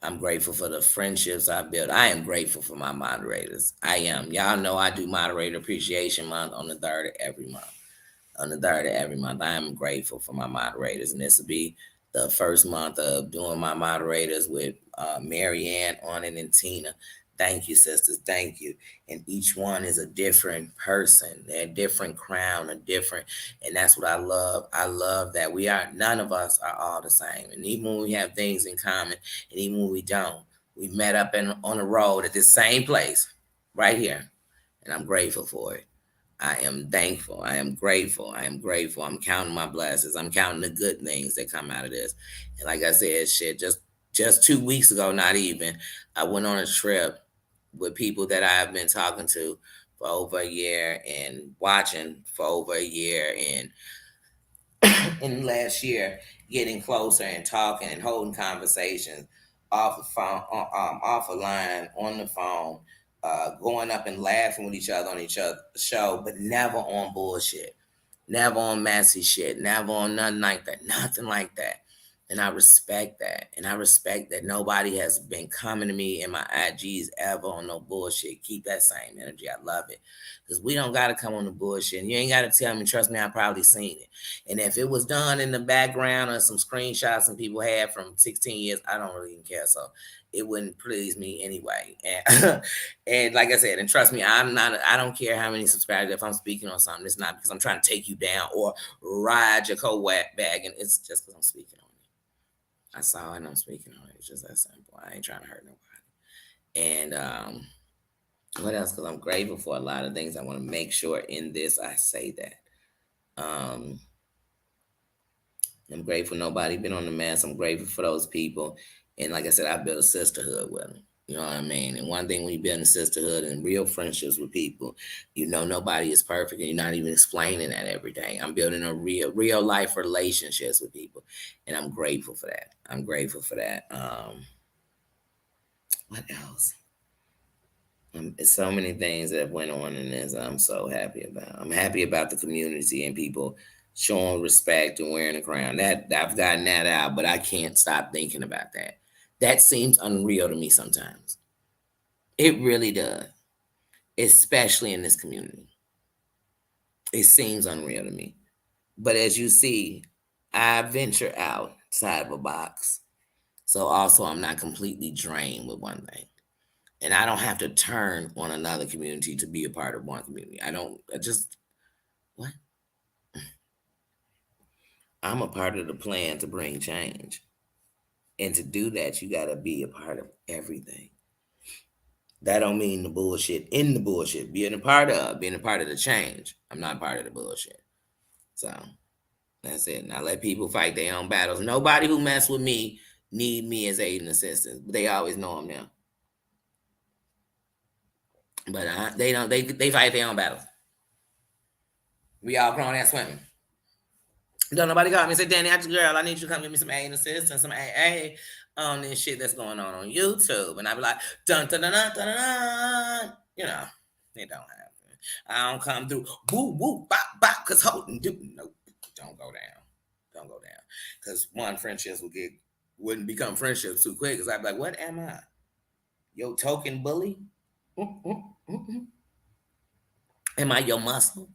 I'm grateful for the friendships I built. I am grateful for my moderators. I am. Y'all know I do moderator appreciation month on the third of every month. On the third of every month, I am grateful for my moderators. And this will be the first month of doing my moderators with Mary Ann on it and Tina. Thank you, sisters. Thank you. And each one is a different person. They're a different crown, a different, and that's what I love. I love that none of us are all the same. And even when we have things in common, and even when we don't, we met up on the road at the same place, right here. And I'm grateful for it. I am thankful. I am grateful. I am grateful. I'm counting my blessings. I'm counting the good things that come out of this. And like I said, shit, just 2 weeks ago, not even, I went on a trip with people that I've been talking to for over a year and watching for over a year and in last year getting closer and talking and holding conversations off the phone, off a line on the phone, going up and laughing with each other on each other's show, but never on bullshit, never on messy shit, never on nothing like that. And I respect that. And I respect that nobody has been coming to me in my IGs ever on no bullshit. Keep that same energy. I love it. Because we don't got to come on the bullshit. And you ain't got to tell me, trust me, I probably seen it. And if it was done in the background or some screenshots some people had from 16 years, I don't really even care. So it wouldn't please me anyway. And and like I said, and trust me, I don't care how many subscribers. If I'm speaking on something, it's not because I'm trying to take you down or ride your co-bag. And it's just because I'm speaking on it. I saw it and I'm speaking on it. It's just that simple. I ain't trying to hurt nobody. And what else? Because I'm grateful for a lot of things. I want to make sure in this I say that. Um, I'm grateful nobody been on the mess. I'm grateful for those people. And like I said, I built a sisterhood with them. You know what I mean? And one thing when you build a sisterhood and real friendships with people, you know nobody is perfect and you're not even explaining that every day. I'm building a real life relationships with people. And I'm grateful for that. I'm grateful for that. What else? It's so many things that went on in this I'm so happy about. I'm happy about the community and people showing respect and wearing a crown. That I've gotten that out, but I can't stop thinking about that. That seems unreal to me sometimes. It really does, especially in this community. It seems unreal to me. But as you see, I venture outside of a box. So also I'm not completely drained with one thing. And I don't have to turn on another community to be a part of one community. I just what? I'm a part of the plan to bring change. And to do that, you gotta be a part of everything. That don't mean the bullshit in the bullshit. Being a part of the change. I'm not part of the bullshit. So that's it. Now let people fight their own battles. Nobody who mess with me need me as aid and assistance. They always know I'm there. But they don't. They fight their own battles. We all grown ass women. Don't nobody call me and say, Danny, I just girl, I need you to come give me some aid and assistance, some AA on this shit that's going on YouTube. And I be like, dun dun dun dun dun dun. You know, it don't happen. I don't come through woo woo bop bop because holding do nope. Don't go down. Don't go down. Because one, friendships wouldn't become friendships too quick. Because I'd be like, what am I? Yo token bully? Am I your muscle?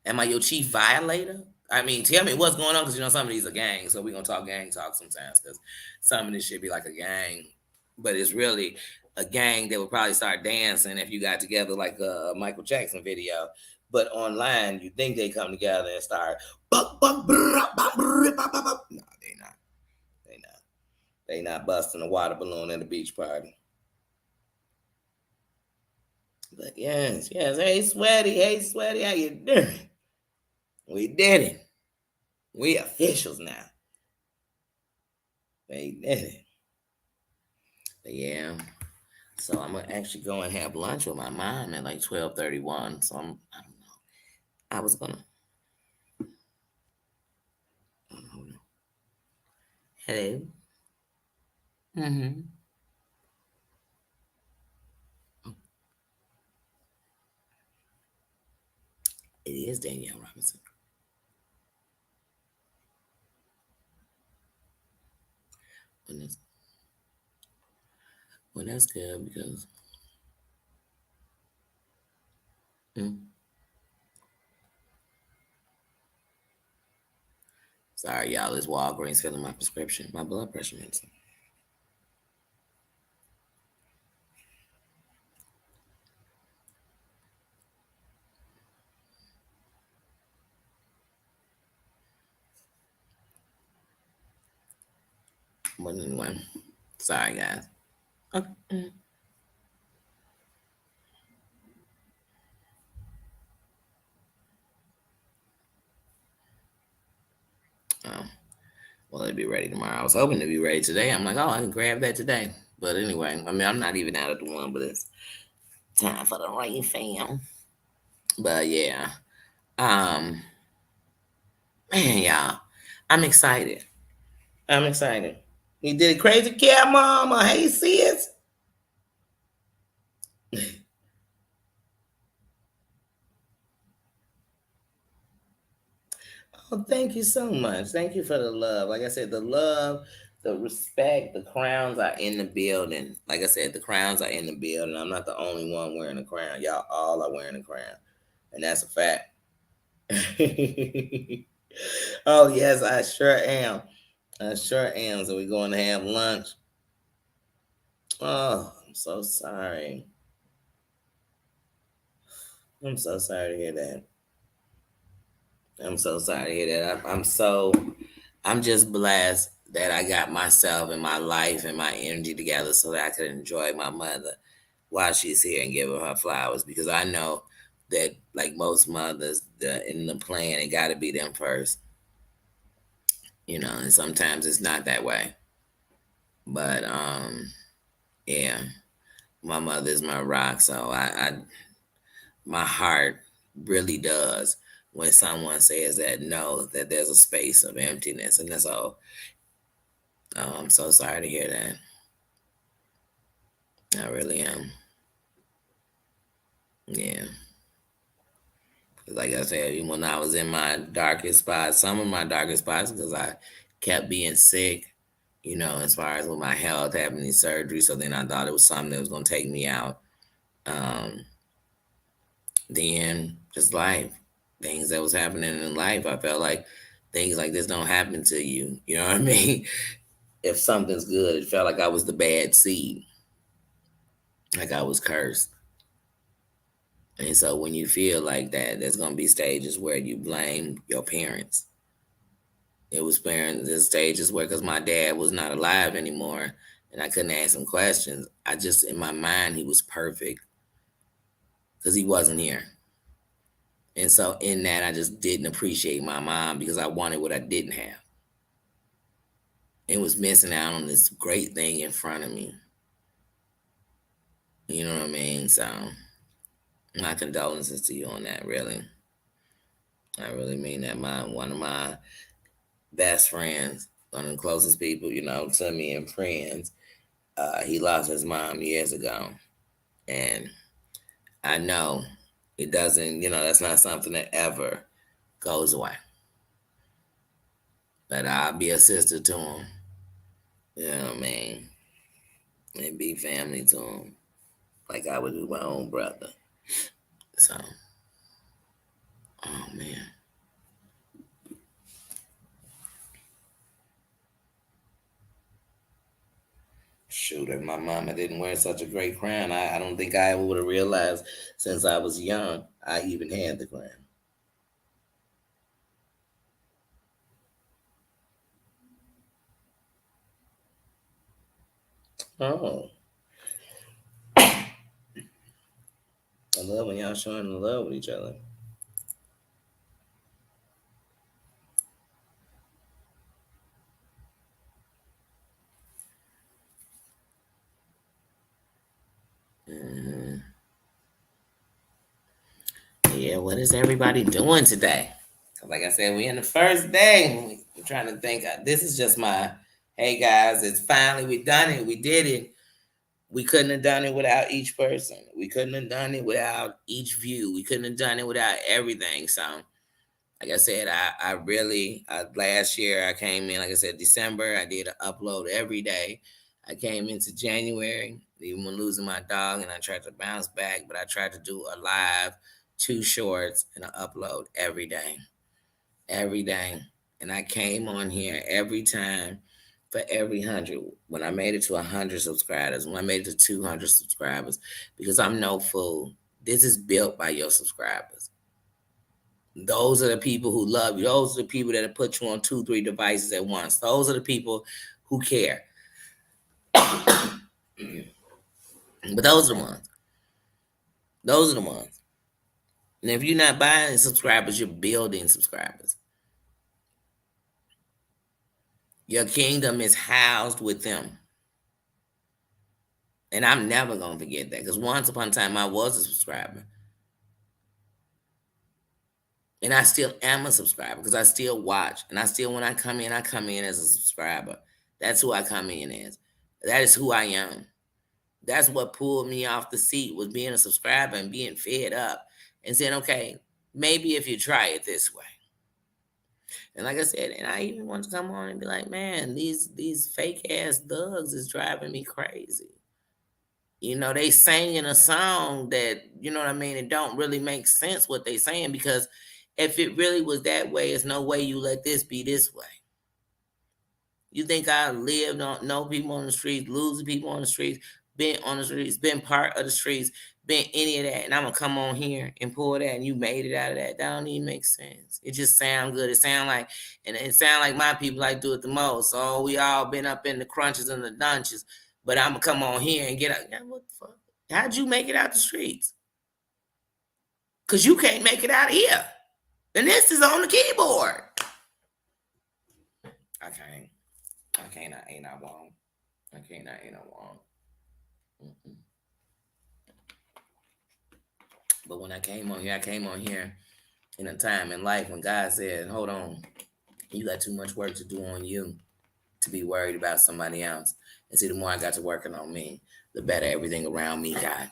Am I your chief violator? I mean, tell me what's going on because some of these are gangs, so we're gonna talk gang talk sometimes because some of this should be like a gang, but it's really a gang that would probably start dancing if you got together like a Michael Jackson video. But online, you think they come together and start. No, they not. They not. They not busting a water balloon at a beach party. But yes, yes. Hey, sweaty, how you doing? We did it. We officials now. They did it. But yeah. So I'm gonna actually go and have lunch with my mom at like 12:31. So I don't know. I was gonna hold on. Hello. Mm-hmm. Oh, it is Danielle Robinson. Well, that's, well, that's good because mm, sorry y'all, it's Walgreens filling my prescription, my blood pressure medicine. But anyway, sorry guys. Okay. Oh, well, it'll be ready tomorrow. I was hoping to be ready today. I'm like, oh, I can grab that today. But anyway, I mean, I'm not even out of the one, but it's time for the rain fam. But yeah, um, man, y'all, I'm excited. I'm excited. He did a crazy cat mama. Hey, sis. Oh, thank you so much. Thank you for the love. Like I said, the love, the respect, the crowns are in the building. Like I said, the crowns are in the building. I'm not the only one wearing a crown. Y'all all are wearing a crown. And that's a fact. Oh, yes, I sure am. I sure am. So we're going to have lunch. Oh, I'm so sorry. I'm so sorry to hear that. I'm so sorry to hear that. I'm just blessed that I got myself and my life and my energy together so that I could enjoy my mother while she's here and give her flowers because I know that like most mothers, in the plan, it got to be them first, and sometimes it's not that way. But yeah, my mother is my rock, so my heart really does when someone says that no, that there's a space of emptiness, and that's all. Oh, I'm so sorry to hear that. I really am. Yeah. 'Cause like I said, even when I was in my darkest spots, some of my darkest spots, because I kept being sick, as far as with my health, having these surgeries. So then I thought it was something that was going to take me out. Um, then just life, things that was happening in life. I felt like things like this don't happen to you. You know what I mean? If something's good, it felt like I was the bad seed, like I was cursed. And so when you feel like that, there's gonna be stages where you blame your parents. It was parents the stages where, because my dad was not alive anymore and I couldn't ask him questions. I just, in my mind, he was perfect because he wasn't here. And so in that, I just didn't appreciate my mom because I wanted what I didn't have. It was missing out on this great thing in front of me. You know what I mean? So my condolences to you on that, really. I really mean that. One of my best friends, one of the closest people, to me and friends, he lost his mom years ago. And I know it doesn't, that's not something that ever goes away. But I'll be a sister to him. You know what I mean? And be family to him. Like I would do my own brother. So, oh man. Shoot, if my mama didn't wear such a great crown, I don't think I ever would have realized since I was young I even had the crown. Oh, I love when y'all showing the love with each other. Hmm. Yeah, what is everybody doing today? 'Cause like I said, we in the first day. We're trying to think. This is just my, hey guys, it's finally we done it. We did it. We couldn't have done it without each person. We couldn't have done it without each view. We couldn't have done it without everything. So, like I said, I really last year I came in. Like I said, December I did an upload every day. I came into January, even when losing my dog, and I tried to bounce back, but I tried to do a live, 2 shorts, and an upload every day. And I came on here every time for every 100. When I made it to 100 subscribers, when I made it to 200 subscribers, because I'm no fool. This is built by your subscribers. Those are the people who love you. Those are the people that put you on 2, 3 devices at once. Those are the people who care. But those are the ones. Those are the ones. And if you're not buying subscribers, you're building subscribers. Your kingdom is housed with them. And I'm never going to forget that because once upon a time I was a subscriber. And I still am a subscriber because I still watch. And when I come in as a subscriber. That's who I come in as. That is who I am. That's what pulled me off the seat was being a subscriber and being fed up and saying, okay, maybe if you try it this way. And like I said, and I even want to come on and be like, man, these fake ass thugs is driving me crazy. They singing a song that, you know what I mean, it don't really make sense what they saying because if it really was that way, there's no way you let this be this way. You think I lived on know people on the streets, losing people on the streets, been on the streets, been part of the streets, been any of that, and I'm gonna come on here and pull that, and you made it out of that. That don't even make sense. It just sound good. It sound like, and it sound like my people like do it the most. Oh, we all been up in the crunches and the dunches, but I'm gonna come on here and get out. Yeah, what the fuck? How'd you make it out the streets? Cause you can't make it out of here. And this is on the keyboard. I can't. I can't. I ain't not wrong. I can't. I ain't not wrong. Mm-mm. But when I came on here in a time in life when God said, hold on, you got too much work to do on you to be worried about somebody else. And see, the more I got to working on me, the better everything around me got.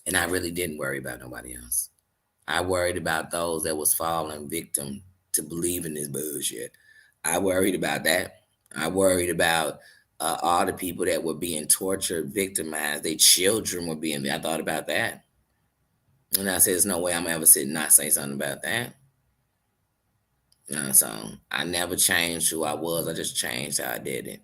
And I really didn't worry about nobody else. I worried about those that was falling victim to believing this bullshit. I worried about that. I worried about all the people that were being tortured, victimized. Their children were being. I thought about that. And I said, there's no way I'm ever sit and not say something about that. So I never changed who I was. I just changed how I did it.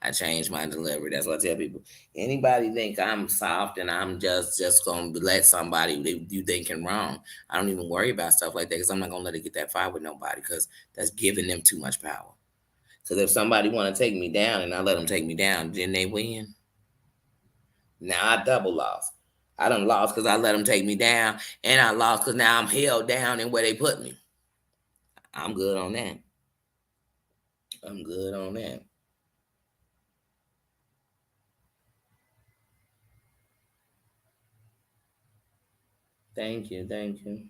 I changed my delivery. That's what I tell people. Anybody think I'm soft and I'm just gonna let somebody you thinking wrong. I don't even worry about stuff like that because I'm not gonna let it get that far with nobody because that's giving them too much power. Because if somebody want to take me down and I let them take me down, then they win. Now I double lost. I done lost because I let them take me down, and I lost because now I'm held down in where they put me. I'm good on that. I'm good on that. Thank you. Thank you.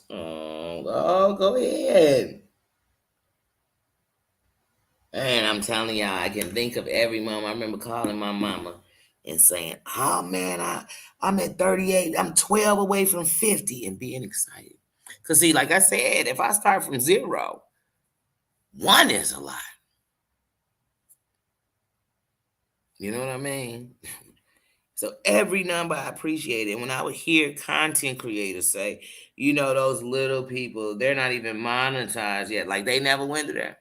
Oh, go ahead. Man, I'm telling y'all, I can think of every mom. I remember calling my mama and saying, "Oh man, I'm at 38. I'm 12 away from 50," and being excited. Cause see, like I said, if I start from zero, one is a lot. You know what I mean? So every number I appreciate it. When I would hear content creators say, those little people, they're not even monetized yet. Like they never went to that.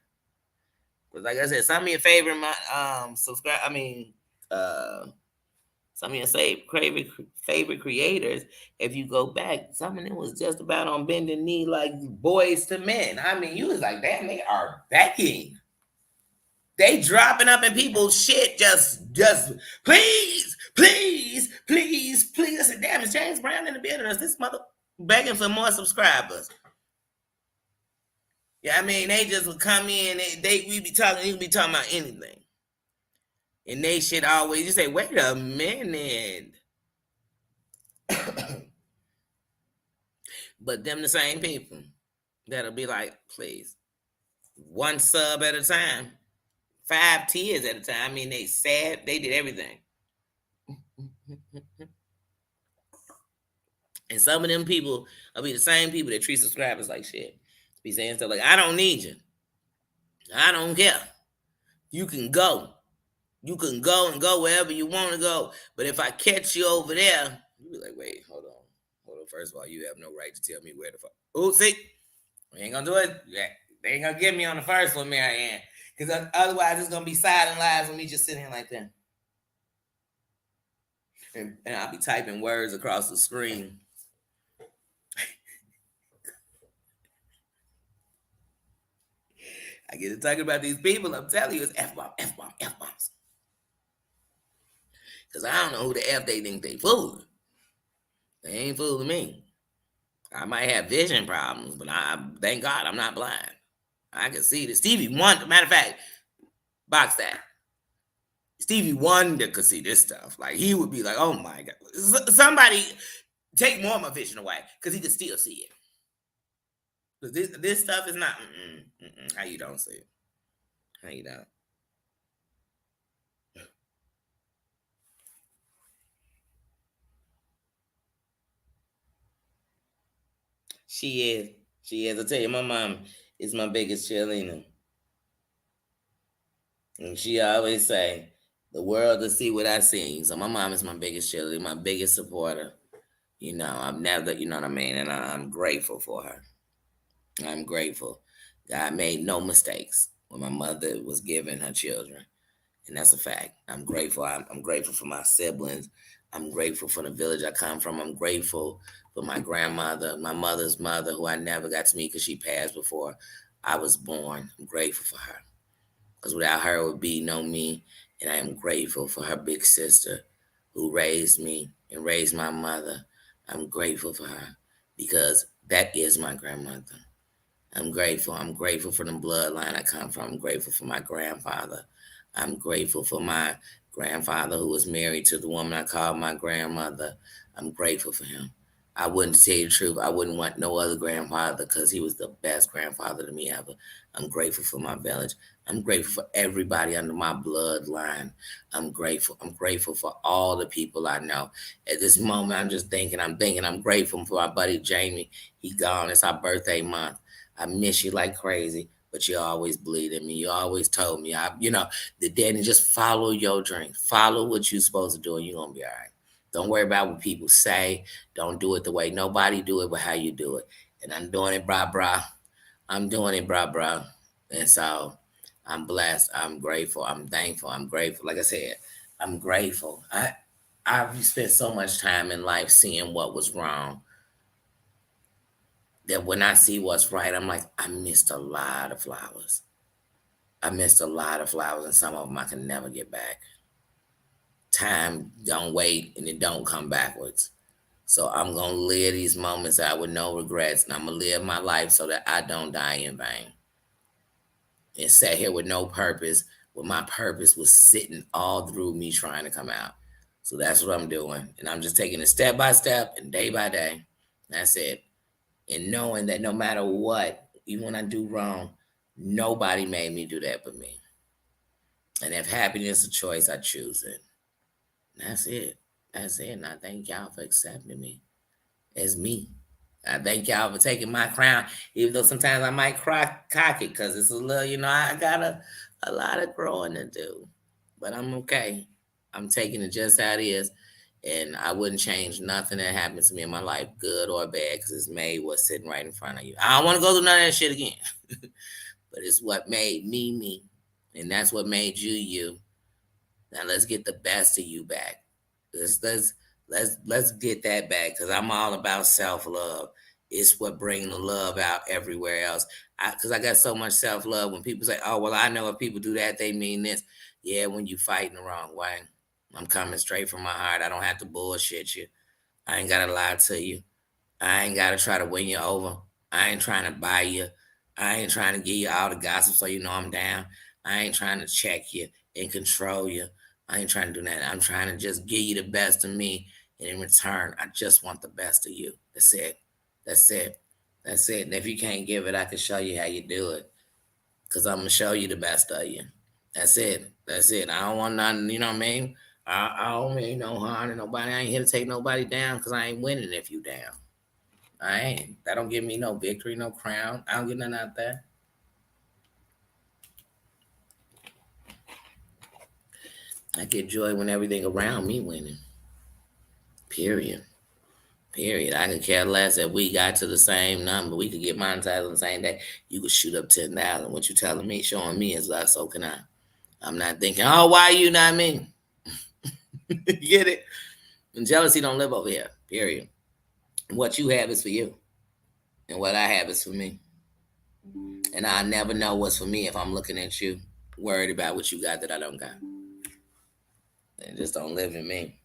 But like I said, some of your favorite subscribe. Uh, some of your favorite creators. If you go back, some of them was just about on bending knee like boys to men. I mean, you was like, damn, they are begging. They dropping up in people's shit. Just please, please, please, please. I said, damn, it's James Brown in the building. Is this mother begging for more subscribers? Yeah, I mean, they just would come in. We be talking. You be talking about anything, and they should always just say, "Wait a minute." But them the same people that'll be like, "Please, one sub at a time, 5 tiers at a time." I mean, they sad. They did everything. And some of them people will be the same people that treat subscribers like shit. Be saying stuff like, "I don't need you. I don't care. You can go. You can go and go wherever you want to go. But if I catch you over there, you be like, wait, hold on. Hold on. First of all, you have no right to tell me where the fuck. Oh, see? We ain't gonna do it. Yeah. They ain't gonna get me on the first one, Marianne. Because otherwise, it's gonna be silent lives with me just sitting here like that. And I'll be typing words across the screen. I get to talking about these people. I'm telling you, it's F-bomb, F-bomb, F-bombs. Because I don't know who the F they think they fooling. They ain't fooling me. I might have vision problems, but I thank God I'm not blind. I can see this. Stevie Wonder, matter of fact, box that. Stevie Wonder could see this stuff. Like he would be like, "Oh my God, somebody take more of my vision away," because he could still see it. Because this stuff is not. How you don't see it? How you don't? She is. She is. I tell you, my mom is my biggest cheerleader. And she always say, the world to see what I see. So my mom is my biggest cheerleader, my biggest supporter. I've never, you know what I mean? And I'm grateful for her. I'm grateful. God made no mistakes when my mother was giving her children. And that's a fact. I'm grateful. I'm grateful for my siblings. I'm grateful for the village I come from. I'm grateful for my grandmother, my mother's mother, who I never got to meet because she passed before I was born. I'm grateful for her. Because without her, it would be no me. And I am grateful for her big sister who raised me and raised my mother. I'm grateful for her because that is my grandmother. I'm grateful. I'm grateful for the bloodline I come from. I'm grateful for my grandfather. I'm grateful for my grandfather who was married to the woman I called my grandmother. I'm grateful for him. I wouldn't tell you the truth. I wouldn't want no other grandfather because he was the best grandfather to me ever. I'm grateful for my village. I'm grateful for everybody under my bloodline. I'm grateful. I'm grateful for all the people I know. At this moment, I'm grateful for my buddy Jamie. He gone. It's our birthday month. I miss you like crazy, but you always believed in me. You always told me, the daddy, just follow your dreams. Follow what you're supposed to do, and you're going to be all right. Don't worry about what people say. Don't do it the way nobody do it, but how you do it. And I'm doing it, brah, brah. I'm doing it, bro. And so I'm blessed. I'm grateful. I'm thankful. I'm grateful. Like I said, I'm grateful. I've spent so much time in life seeing what was wrong that when I see what's right, I'm like, I missed a lot of flowers. I missed a lot of flowers, and some of them I can never get back. Time don't wait and it don't come backwards. So I'm gonna live these moments out with no regrets, and I'm gonna live my life so that I don't die in vain. And sat here with no purpose, when my purpose was sitting all through me trying to come out. So that's what I'm doing, and I'm just taking it step by step and day by day. That's it. And knowing that no matter what, even when I do wrong, nobody made me do that but me. And if happiness is a choice, I choose it. That's it. That's it. And I thank y'all for accepting me as me. I thank y'all for taking my crown, even though sometimes I might cock it because it's a little, I got a lot of growing to do. But I'm okay. I'm taking it just how it is. And I wouldn't change nothing that happens to me in my life, good or bad, because it's made what's sitting right in front of you. I don't want to go through none of that shit again. But it's what made me me. And that's what made you you. Now let's get the best of you back. Let's let's let's get that back because I'm all about self love. It's what brings the love out everywhere else. Because I got so much self love. When people say, "Oh, well, I know if people do that, they mean this." Yeah, when you fighting the wrong way, I'm coming straight from my heart. I don't have to bullshit you. I ain't gotta lie to you. I ain't gotta try to win you over. I ain't trying to buy you. I ain't trying to give you all the gossip so you know I'm down. I ain't trying to check you and control you. I ain't trying to do that. I'm trying to just give you the best of me. And in return, I just want the best of you. That's it. That's it. That's it. And if you can't give it, I can show you how you do it. Cause I'm gonna show you the best of you. That's it. That's it. I don't want nothing, you know what I mean? I don't mean no harm to nobody. I ain't here to take nobody down because I ain't winning if you down. I ain't. That don't give me no victory, no crown. I don't get nothing out there. I get joy when everything around me winning. Period. Period. I could care less if we got to the same number. We could get monetized on the same day. You could shoot up 10,000. What you telling me, showing me is like, so can I. I'm not thinking, oh, why you not me? Get it? And jealousy don't live over here. Period. What you have is for you, and what I have is for me. And I never know what's for me if I'm looking at you, worried about what you got that I don't got. It just don't live in me.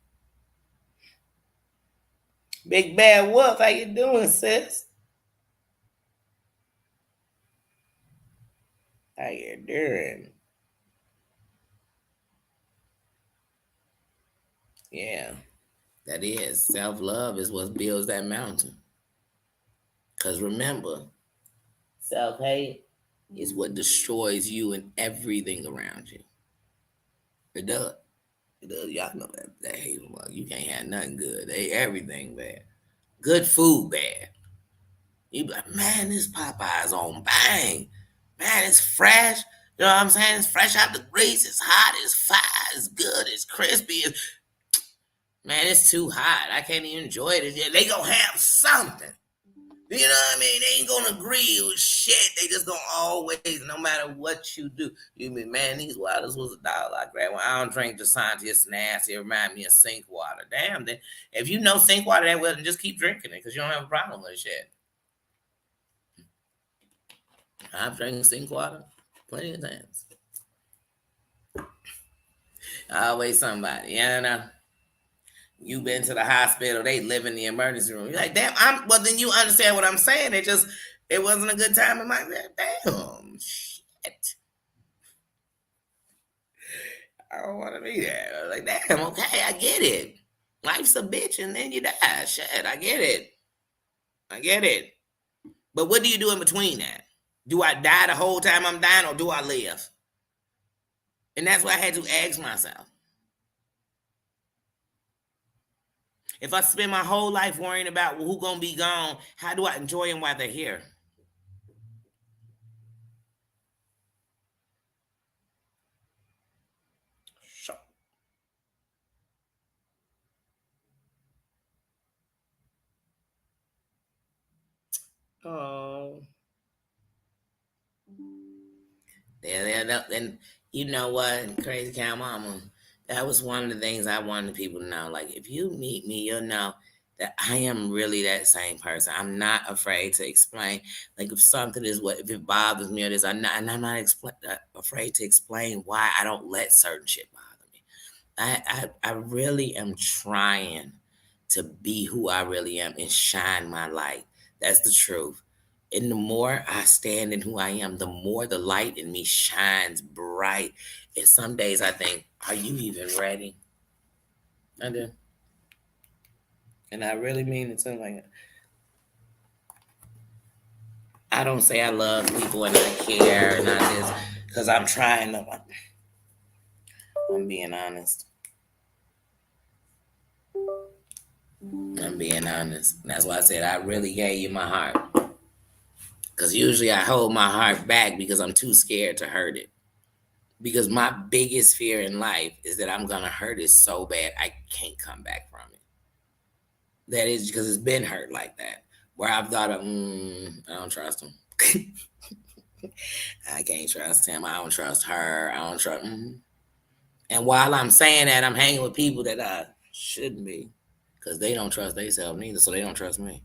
Big Bad Wolf, how you doing, sis? How you doing? Yeah, that is. Self-love is what builds that mountain. Because remember, self-hate is what destroys you and everything around you. It does. It does. Y'all know that hate, you can't have nothing good. They everything bad. Good food bad. You be like, man, this Popeye's on bang. Man, it's fresh. You know what I'm saying? It's fresh out the grease. It's hot. It's fire. It's good. It's crispy. Man, it's too hot. I can't even enjoy it. They gonna have something. You know what I mean? They ain't gonna agree with shit. They just gonna always, no matter what you do, you mean, man, these waters was $1. I grab one. I don't drink the scientist nasty. It remind me of sink water. Damn, then if you know sink water that well, then just keep drinking it because you don't have a problem with shit. I've drank sink water plenty of times. Always somebody, you know. You been to the hospital, they live in the emergency room. You're like, damn, well then you understand what I'm saying. It wasn't a good time in my damn shit. I don't want to be there. I was like, damn, okay, I get it. Life's a bitch and then you die. Shit, I get it. I get it. But what do you do in between that? Do I die the whole time I'm dying or do I live? And that's what I had to ask myself. If I spend my whole life worrying about who gonna be gone, how do I enjoy them while they're here? So, oh, And you know what, Crazy Cow Mama, that was one of the things I wanted people to know. Like, if you meet me, you'll know that I am really that same person. I'm not afraid to explain. Like, if something is if it bothers me or this, I'm not afraid to explain why I don't let certain shit bother me. I really am trying to be who I really am and shine my light. That's the truth. And the more I stand in who I am, the more the light in me shines bright. And some days I think, are you even ready? I do. And I really mean it too. Like, I don't say I love people and I care and I this because I'm trying to. I'm being honest. I'm being honest. And that's why I said I really gave you my heart. Because usually I hold my heart back because I'm too scared to hurt it. Because my biggest fear in life is that I'm going to hurt it so bad I can't come back from it. That is because it's been hurt like that. Where I've thought of, I don't trust him. I can't trust him. I don't trust her. I don't trust. And while I'm saying that, I'm hanging with people that I shouldn't be. Because they don't trust themselves neither, so they don't trust me.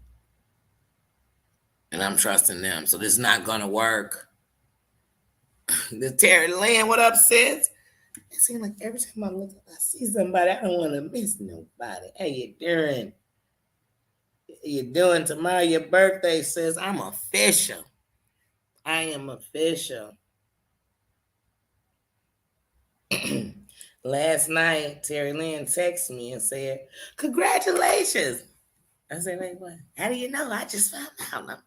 And I'm trusting them. So this is not going to work. The Terry Lynn, what up, sis? It seems like every time I look up, I see somebody. I don't want to miss nobody. How you doing? You doing tomorrow? Your birthday, sis. I'm official. I am official. Last night, Terry Lynn texted me and said, "Congratulations." I said, "Wait, what? How do you know?" I just found out.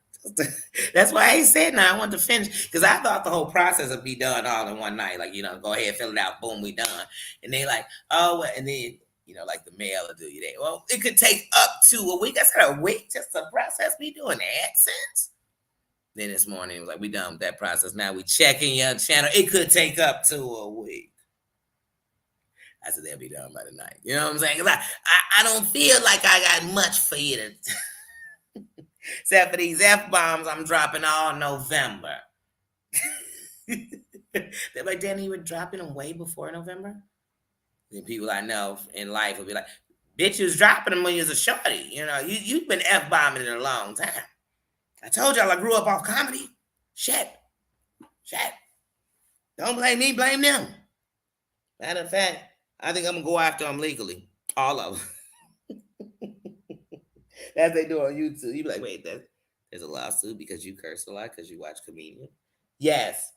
That's why I said now I want to finish because I thought the whole process would be done all in one night. Like, go ahead, fill it out, boom, we done. And they like, oh, and then, like the mail will do you that. Well, it could take up to a week. I said, a week just to process me doing AdSense. Then this morning, it was like, we done with that process. Now we checking your channel. It could take up to a week. I said, they'll be done by the night. You know what I'm saying? Because I don't feel like I got much for you to... Except for these F-bombs I'm dropping all November. They're like, Danny, you were dropping them way before November? And people I know in life will be like, bitch, you was dropping them when you was a shorty. You've been F-bombing it a long time. I told y'all I grew up off comedy. Shit. Don't blame me, blame them. Matter of fact, I think I'm going to go after them legally. All of them. As they do on YouTube. You be like, wait, there's a lawsuit because you curse a lot because you watch comedian? Yes.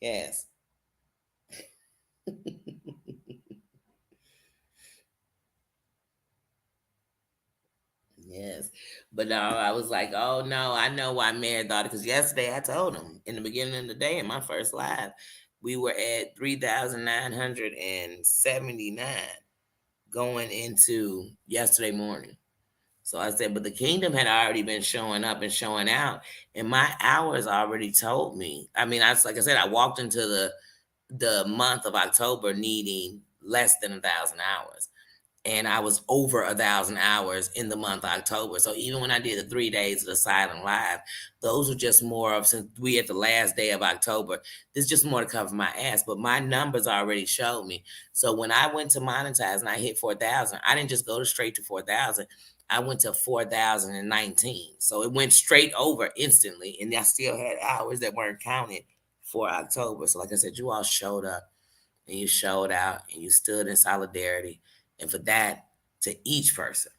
Yes. Yes. But no, I was like, oh no, I know why Mayor thought it. Because yesterday I told him in the beginning of the day in my first live, we were at 3,979 going into yesterday morning. So I said, but the kingdom had already been showing up and showing out, and my hours already told me. I mean, like I said, I walked into the month of October needing less than 1,000 hours, and I was over 1,000 hours in the month of October. So even when I did the 3 days of the silent live, those were just more of, since we at the last day of October, there's just more to cover my ass. But my numbers already showed me. So when I went to monetize and I hit 4,000, I didn't just go straight to 4,000. I went to 4,019. So it went straight over instantly. And I still had hours that weren't counted for October. So like I said, you all showed up and you showed out and you stood in solidarity. And for that, to each person,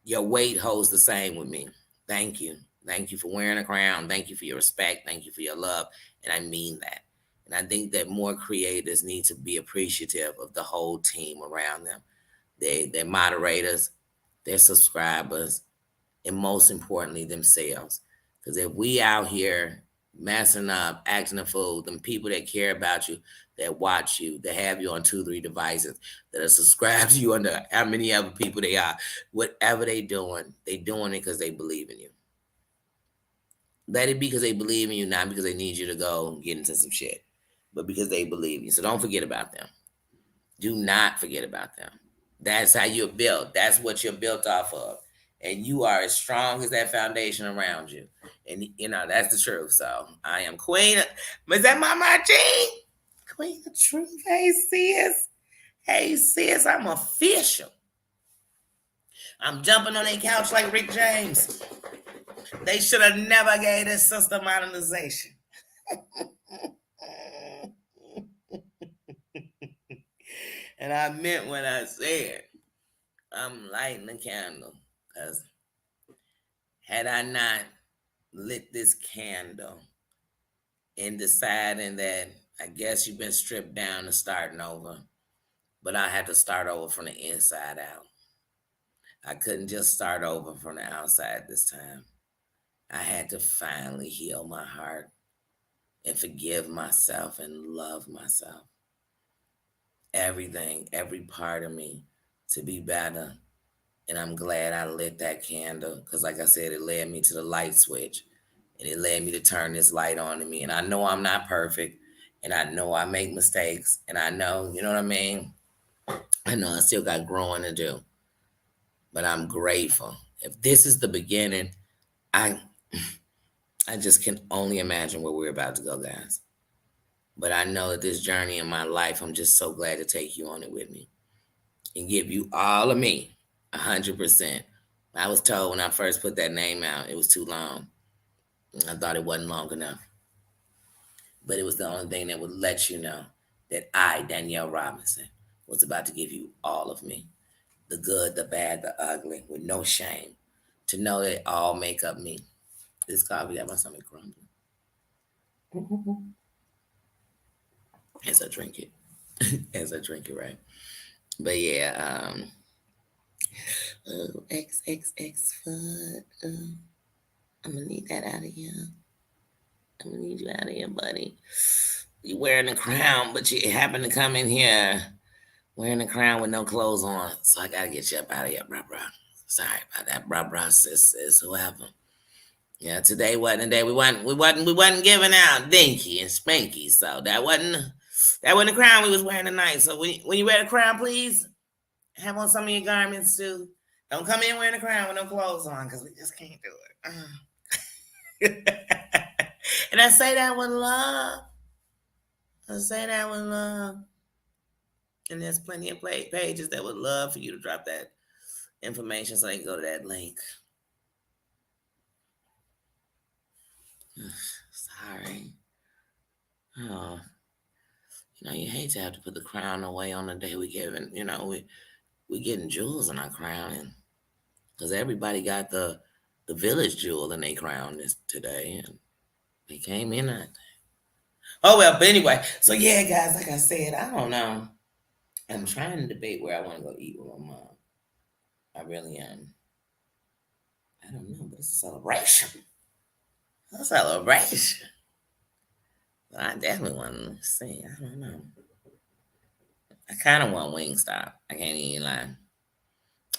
your weight holds the same with me. Thank you. Thank you for wearing a crown. Thank you for your respect. Thank you for your love. And I mean that. And I think that more creators need to be appreciative of the whole team around them. Their moderators, their subscribers, and most importantly, themselves. Because if we out here messing up, acting a fool, them people that care about you, that watch you, that have you on 2-3 devices, that are subscribed to you under how many other people they are, whatever they doing it because they believe in you. Let it be because they believe in you, not because they need you to go get into some shit, but because they believe in you. So don't forget about them. Do not forget about them. That's how you're built. That's what you're built off of. And you are as strong as that foundation around you. And that's the truth. So I am queen. Is that Mama Jean? Queen of truth. Hey sis. Hey sis, I'm official. I'm jumping on their couch like Rick James. They should have never gave this sister modernization. And I meant what I said. I'm lighting the candle. Because had I not lit this candle and deciding that I guess you've been stripped down and starting over, but I had to start over from the inside out. I couldn't just start over from the outside this time. I had to finally heal my heart and forgive myself and love myself. Everything, every part of me to be better. And I'm glad I lit that candle because, like I said, it led me to the light switch. And it led me to turn this light on to me. And I know I'm not perfect. And I know I make mistakes. And I know, you know what I mean? I know I still got growing to do. But I'm grateful. If this is the beginning, I just can only imagine where we're about to go, guys. But I know that this journey in my life, I'm just so glad to take you on it with me and give you all of me, 100%. I was told when I first put that name out, it was too long. I thought it wasn't long enough. But it was the only thing that would let you know that I, Danielle Robinson, was about to give you all of me. The good, the bad, the ugly, with no shame. To know that all make up me. This coffee got my stomach crumbling. As I drink it. Right? But yeah, XXX foot. I'm gonna need that out of here. I'm gonna need you out of here, buddy. You wearing the crown, but you happen to come in here wearing the crown with no clothes on. So I gotta get you up out of here, bruh. Sorry about that, bruh, sis, whoever. Yeah, today wasn't the day we wasn't giving out dinky and spanky. So that wasn't the crown we was wearing tonight. So when you wear the crown, please have on some of your garments too. Don't come in wearing a crown with no clothes on, because we just can't do it. And I say that with love. And there's plenty of pages that would love for you to drop that information so they can go to that link. Sorry. Oh, you hate to have to put the crown away on the day we giving. We getting jewels in our crown, because everybody got the village jewel in their crown today, and they came in that day. Oh well, but anyway, so yeah, guys, like I said, I don't know. I'm trying to debate where I want to go eat with my mom. I really am. I don't know, but it's a celebration. A celebration. But I definitely want to see. I don't know. I kind of want Wingstop. I can't even lie.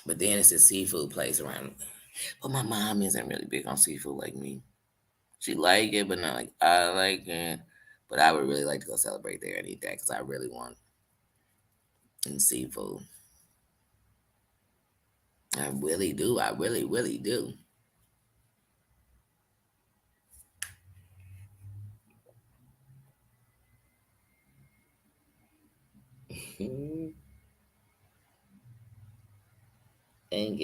But then it's a seafood place around. But my mom isn't really big on seafood like me. She like it, but not like I like it. But I would really like to go celebrate there and eat that, because I really want seafood. I really do. I really, really do. Thank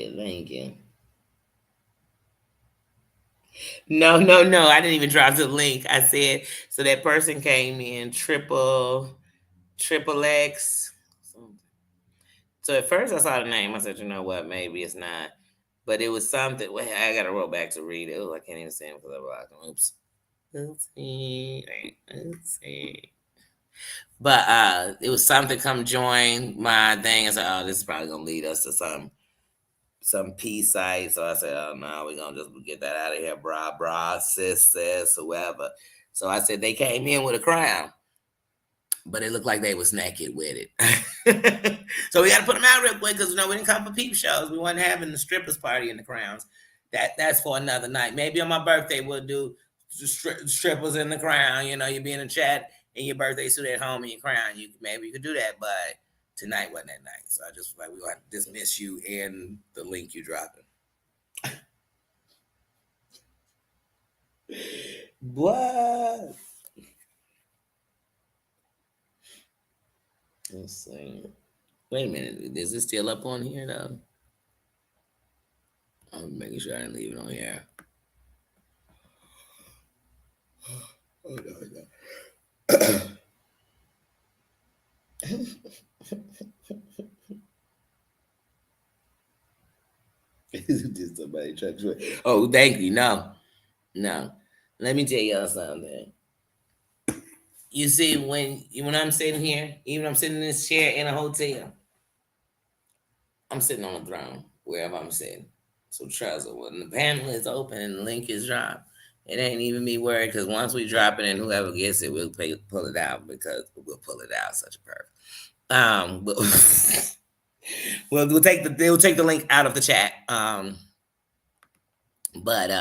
you. No. I didn't even drop the link. I said, so that person came in triple X. So at first I saw the name. I said, you know what? Maybe it's not. But it was something. Wait, I got to roll back to read it. Oh, I can't even see him because I blocked him. Oops. Oopsie. But it was something, come join my thing. I said, oh, this is probably going to lead us to some peace site. So I said, oh no, we're gonna just get that out of here, bra, sis, whoever. So I said they came in with a crown, but it looked like they was naked with it. So we got to put them out real quick, because we didn't come for peep shows. We wasn't having the strippers party in the crowns. That's for another night. Maybe on my birthday we'll do strippers in the crown. You be in a chat in your birthday suit at home in your crown. Maybe you could do that, but tonight wasn't that night. So I just we want to dismiss you and the link you dropping. What? Let's see. Wait a minute. Is it still up on here though? I'm making sure I didn't leave it on here. Oh, no. Just somebody trying to. Oh, thank you. No, no. Let me tell y'all something. You see, when I'm sitting here, even I'm sitting in this chair in a hotel, I'm sitting on a throne wherever I'm sitting. So trust me, when the panel is open and the link is dropped, it ain't even me worried because once we drop it and whoever gets it, pull it out because we'll pull it out. Such a perk. But we'll take the link out of the chat. But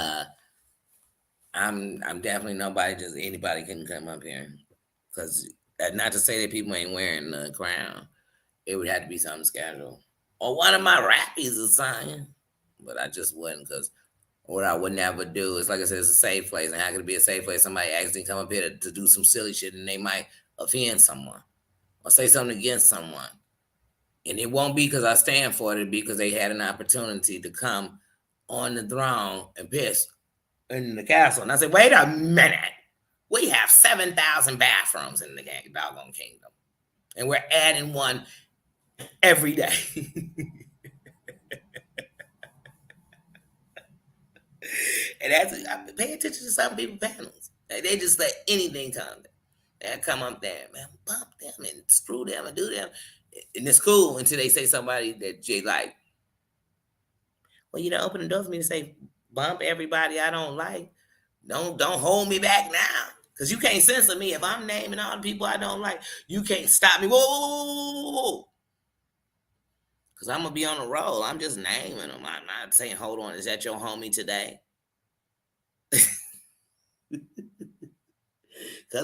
I'm definitely nobody. Just anybody can come up here because not to say that people ain't wearing the crown. It would have to be something scheduled. Or one of my rappies is signing. But I just wouldn't because what I would never do is, like I said, it's a safe place. And how could it be a safe place? Somebody actually come up here to do some silly shit and they might offend someone or say something against someone. And it won't be because I stand for it. It'll be because they had an opportunity to come on the throne and piss in the castle. And I said, wait a minute. We have 7,000 bathrooms in the doggone kingdom. And we're adding one every day. And that's I pay attention to some people panels. They just let anything come. They come up there, man, bump them and screw them and do them. And it's cool until they say somebody that you like, well, you don't open the door for me to say bump everybody I don't like. Don't hold me back now. Cause you can't censor me. If I'm naming all the people I don't like, you can't stop me. Whoa, whoa, whoa, whoa. Cause I'm gonna be on a roll. I'm just naming them. I'm not saying, hold on, is that your homie today? Because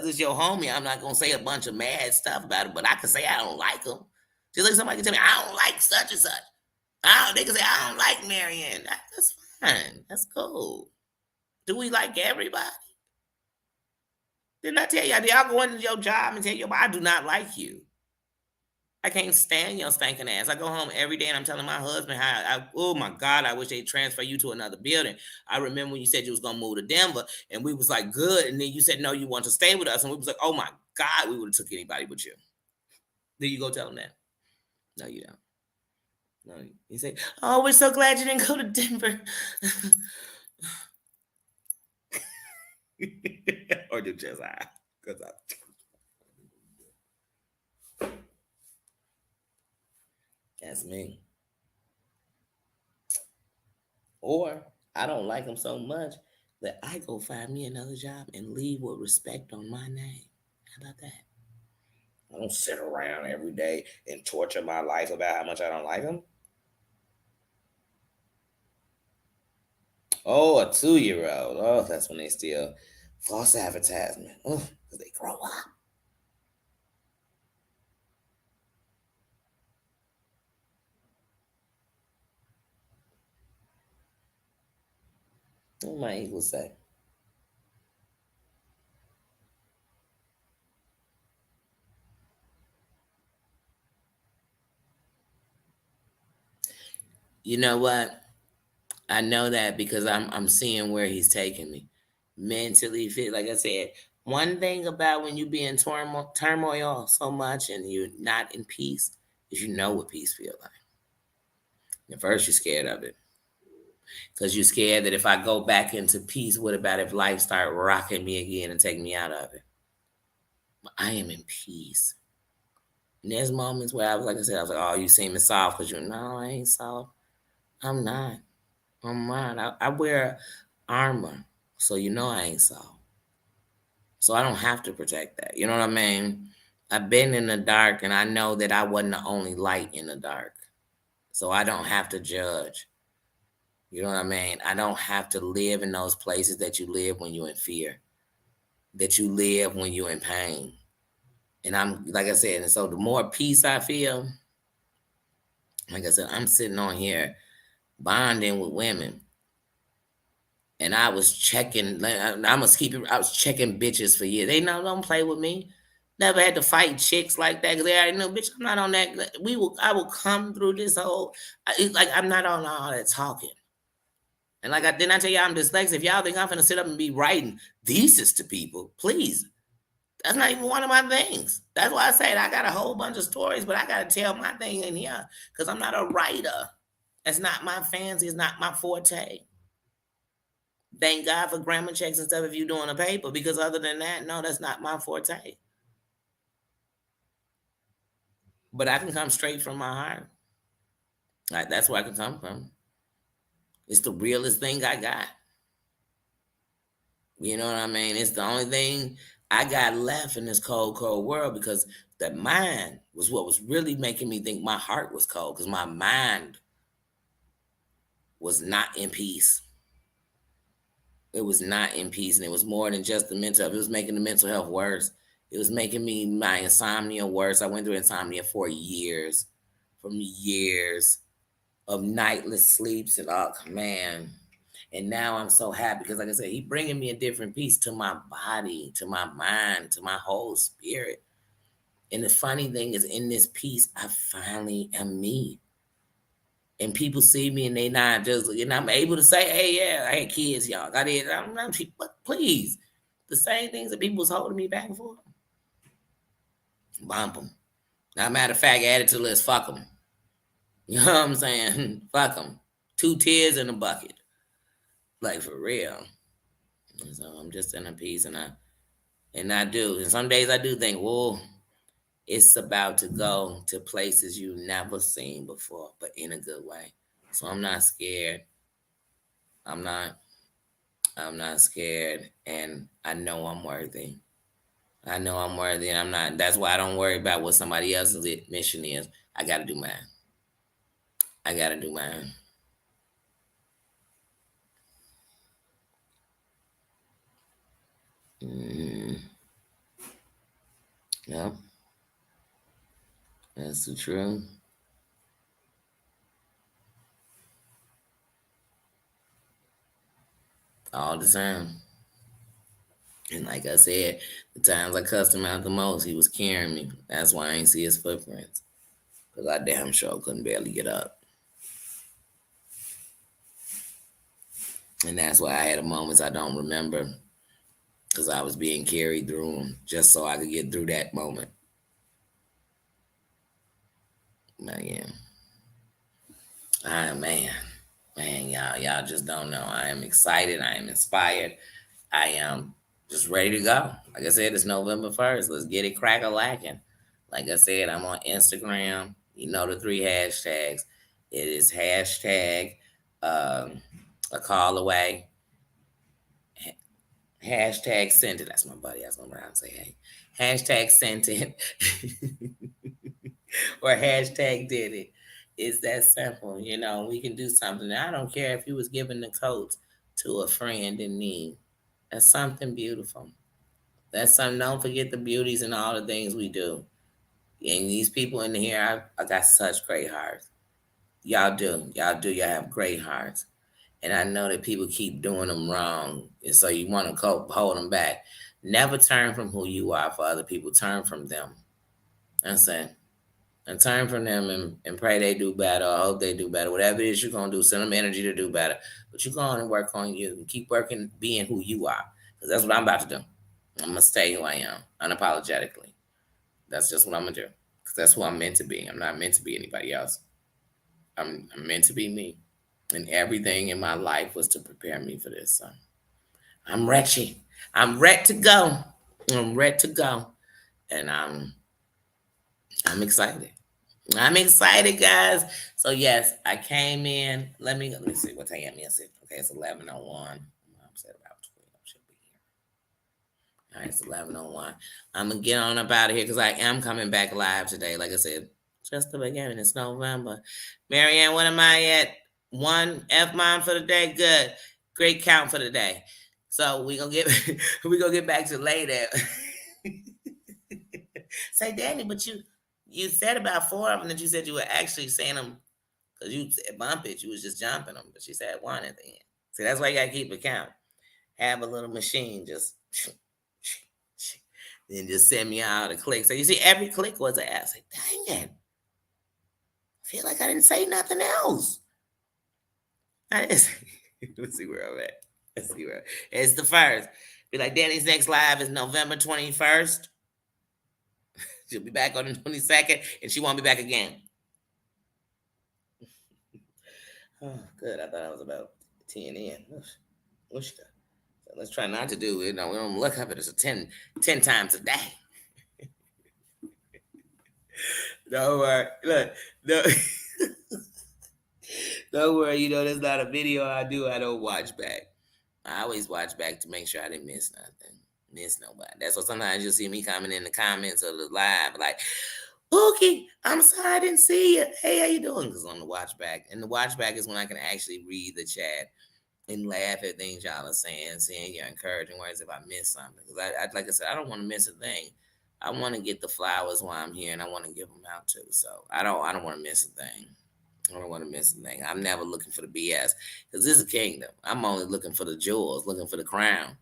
it's your homie, I'm not gonna say a bunch of mad stuff about it, but I can say I don't like him. Just like somebody can tell me I don't like such and such. They can say I don't like Marianne. That's fine. That's cool. Do we like everybody? Didn't I tell y'all? Did y'all go into your job and tell you I do not like you? I can't stand your stinking ass. I go home every day and I'm telling my husband oh my God, I wish they'd transfer you to another building. I remember when you said you was gonna move to Denver and we was like, good. And then you said, no, you want to stay with us. And we was like, oh my God, we would have took anybody but you. Then you go tell them that. No, you don't. No, you say, oh, we're so glad you didn't go to Denver. Or do just I. Because that's me. Or I don't like them so much that I go find me another job and leave with respect on my name. How about that? I don't sit around every day and torture my life about how much I don't like them. Oh, a 2-year-old. Oh, that's when they steal false advertisement. Oh, because they grow up. What my eagles say? You know what? I know that because I'm seeing where he's taking me mentally. Fit like I said. One thing about when you be in turmoil so much and you're not in peace is you know what peace feels like. At first, you're scared of it because you're scared that if I go back into peace, what about if life start rocking me again and take me out of it? But I am in peace. And there's moments where I was like I said, I was like, oh, you seem soft because you're no, I ain't soft. I'm not. I'm not. I wear armor, so you know I ain't soft. So I don't have to protect that. You know what I mean? I've been in the dark and I know that I wasn't the only light in the dark. So I don't have to judge. You know what I mean? I don't have to live in those places that you live when you're in fear, that you live when you're in pain. And I'm, like I said, and so the more peace I feel, like I said, I'm sitting on here bonding with women And I was checking. I must keep it. I was checking bitches for years. They don't play with me. Never had to fight chicks like that because they already know, bitch. I'm not on that. I will come through this whole. It's like I'm not on all that talking. And like didn't I tell y'all I'm dyslexic? If y'all think I'm gonna sit up and be writing thesis to people, please. That's not even one of my things. That's why I said I got a whole bunch of stories, but I gotta tell my thing in here because I'm not a writer. That's not my fancy. It's not my forte. Thank God for grammar checks and stuff if you're doing a paper, because other than that, no, that's not my forte. But I can come straight from my heart. Like that's where I can come from. It's the realest thing I got. You know what I mean? It's the only thing I got left in this cold, cold world because the mind was what was really making me think my heart was cold because my mind was not in peace. It was not in peace, and it was more than just the mental health. It was making the mental health worse. It was making me my insomnia worse. I went through insomnia for years, from years of nightless sleeps and oh man. And now I'm so happy because, like I said, he bringing me a different peace to my body, to my mind, to my whole spirit. And the funny thing is, in this peace, I finally am me. And people see me and they not just, and I'm able to say, hey, yeah, I had kids, y'all. I did. But please, the same things that people was holding me back for, bump them. Now, matter of fact, add it to the list, fuck them. You know what I'm saying? Fuck them. 2 tears in a bucket. Like, for real. And so I'm just in a peace, and I do. And some days I do think, whoa, it's about to go to places you've never seen before, but in a good way. So I'm not scared. I'm not. I'm not scared, and I know I'm worthy. I know I'm worthy, and I'm not. That's why I don't worry about what somebody else's mission is. I got to do mine. I got to do mine. Mm-hmm. Yep, that's the truth. All the time. And like I said, the times I cussed him out the most, he was carrying me. That's why I ain't see his footprints. Because I damn sure couldn't barely get up. And that's why I had moments I don't remember. Because I was being carried through them just so I could get through that moment. But yeah. Ah, man. Man, y'all just don't know. I am excited. I am inspired. I am just ready to go. Like I said, it's November 1st. Let's get it crack a lacking. Like I said, I'm on Instagram. You know the 3 hashtags. It is hashtag um, a call away. Hashtag sent it. That's my buddy. I was going to say, hey. Hashtag sent it. Or hashtag did it. It's that simple. You know, we can do something. I don't care if you was giving the coats to a friend in need. That's something beautiful. That's something. Don't forget the beauties and all the things we do. And these people in here, I got such great hearts. Y'all do. Y'all do. Y'all have great hearts. And I know that people keep doing them wrong. And so you want to hold them back. Never turn from who you are for other people. Turn from them. That's it. And turn from them and pray they do better or hope they do better. Whatever it is you're going to do, send them energy to do better. But you go on and work on you and keep working, being who you are. Because that's what I'm about to do. I'm going to stay who I am, unapologetically. That's just what I'm going to do. Because that's who I'm meant to be. I'm not meant to be anybody else. I'm meant to be me. And everything in my life was to prepare me for this. So I'm ready. I'm ready to go. I'm ready to go. And I'm excited. I'm excited, guys. So yes, I came in. Let me see what time it is. Okay, it's 11:01. I'm said about 12. Should be here. All right, it's 11:01. I'm gonna get on up out of here because I am coming back live today. Like I said, just the beginning. It's November. Marianne, what am I at? One F mine for the day. Good. Great count for the day. So we gonna get back to later. Say, Danny, but you said about 4 of them that you said you were actually saying them because you said bump it. You was just jumping them, but she said one at the end. See, that's why you gotta keep a count. Have a little machine just then just send me out a click. So you see, every click was an ass. Like, dang it. I feel like I didn't say nothing else. I just let's see where I'm at. Let's see where it's the first. Be like, Danny's next live is November 21st. She'll be back on the 22nd, and she won't be back again. Oh, good. I thought I was about 10 in. So let's try not to do it. No, we don't look up at it. It's 10 times a day. Don't worry. Look, don't worry. You know, there's not a video I do I don't watch back. I always watch back to make sure I didn't miss nothing. Miss nobody. That's why sometimes you'll see me coming in the comments of the live like, Pookie, I'm sorry I didn't see you. Hey, how you doing? Because on the watch back. And the watch back is when I can actually read the chat and laugh at things y'all are saying, seeing your encouraging words if I miss something. Because I like I said, I don't want to miss a thing. I want to get the flowers while I'm here, and I want to give them out too. So I don't want to miss a thing. I don't want to miss a thing. I'm never looking for the BS because this is a kingdom. I'm only looking for the jewels, looking for the crown.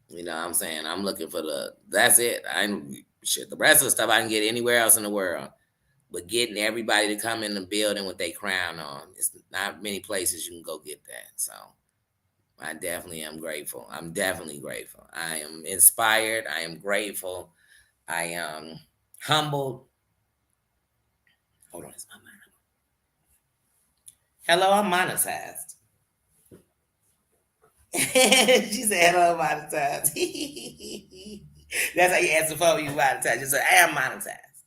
You know what I'm saying? I'm looking for that's it. The rest of the stuff I can get anywhere else in the world. But getting everybody to come in the building with their crown on, it's not many places you can go get that. So I definitely am grateful. I'm definitely grateful. I am inspired. I am grateful. I am humbled. Hold on, it's my mind. Hello, I'm monetized. She said, hello, monetized. That's how you answer the phone when you monetize. You say, I am monetized.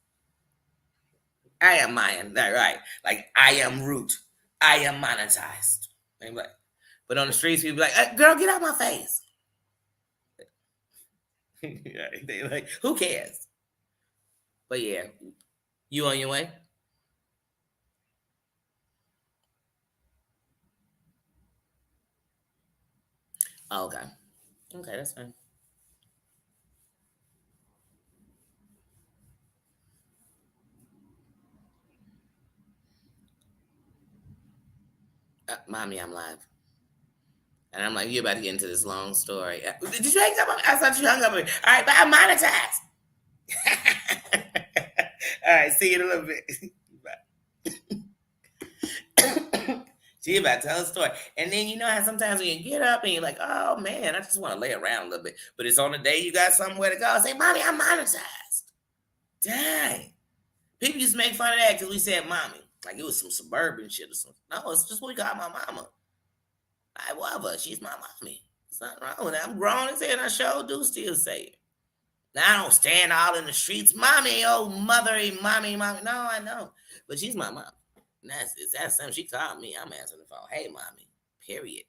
I am Mayan. Right. Like, I am root. I am monetized. But on the streets, people be like, hey, girl, get out my face. They like, who cares? But yeah, you on your way? Oh, okay. Okay, that's fine. Mommy, I'm live. And I'm like, you're about to get into this long story. Did you hang up on me? I thought you hung up on me. All right, but I'm monetized. All right, see you in a little bit. She about to tell a story. And then you know how sometimes when you get up and you're like, oh man, I just want to lay around a little bit. But it's on the day you got somewhere to go. Say, mommy, I'm monetized. Dang. People used to make fun of that because we said mommy. Like it was some suburban shit or something. No, it's just what we call my mama. I love her. She's my mommy. There's nothing wrong with that. I'm grown as hell and I sure do still say it. Now I don't stand all in the streets, mommy, oh mothery, mommy. No, I know. But she's my mom. And that's something she called me. I'm answering the phone. Hey, mommy. Period.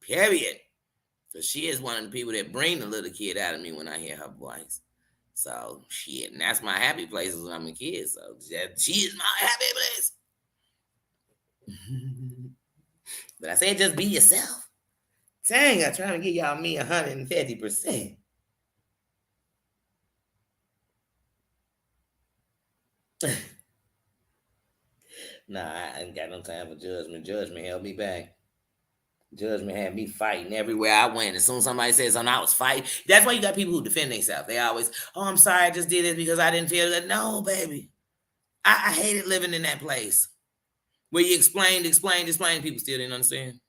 Period. So she is one of the people that bring the little kid out of me when I hear her voice. So shit, and that's my happy place when I'm a kid. So she is my happy place. But I said just be yourself. Dang, I'm trying to get y'all me 150%. Nah, I ain't got no time for judgment. Judgment held me back. Judgment had me fighting everywhere I went. As soon as somebody says something, I was fighting. That's why you got people who defend themselves. They always, oh, I'm sorry, I just did it because I didn't feel that. No, baby. I hated living in that place where you explained, people still didn't understand.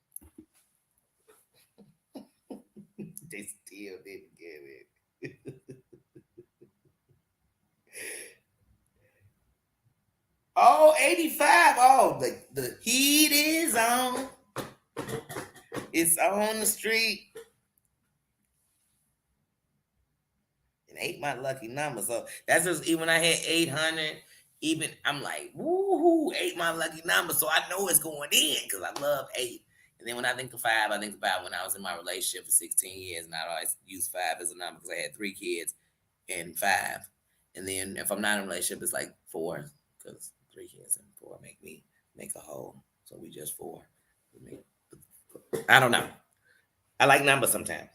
They still didn't get it. Oh, 85. Oh, the heat is on. It's on the street. And 8 my lucky number. So that's just even when I had 800, even I'm like, woohoo, 8 my lucky number. So I know it's going in because I love 8. And then when I think of 5, I think about when I was in my relationship for 16 years and I always use 5 as a number because I had 3 kids and 5. And then if I'm not in a relationship, it's like 4 because 3 kids and 4 make a whole. So we just 4. I don't know. I like numbers sometimes.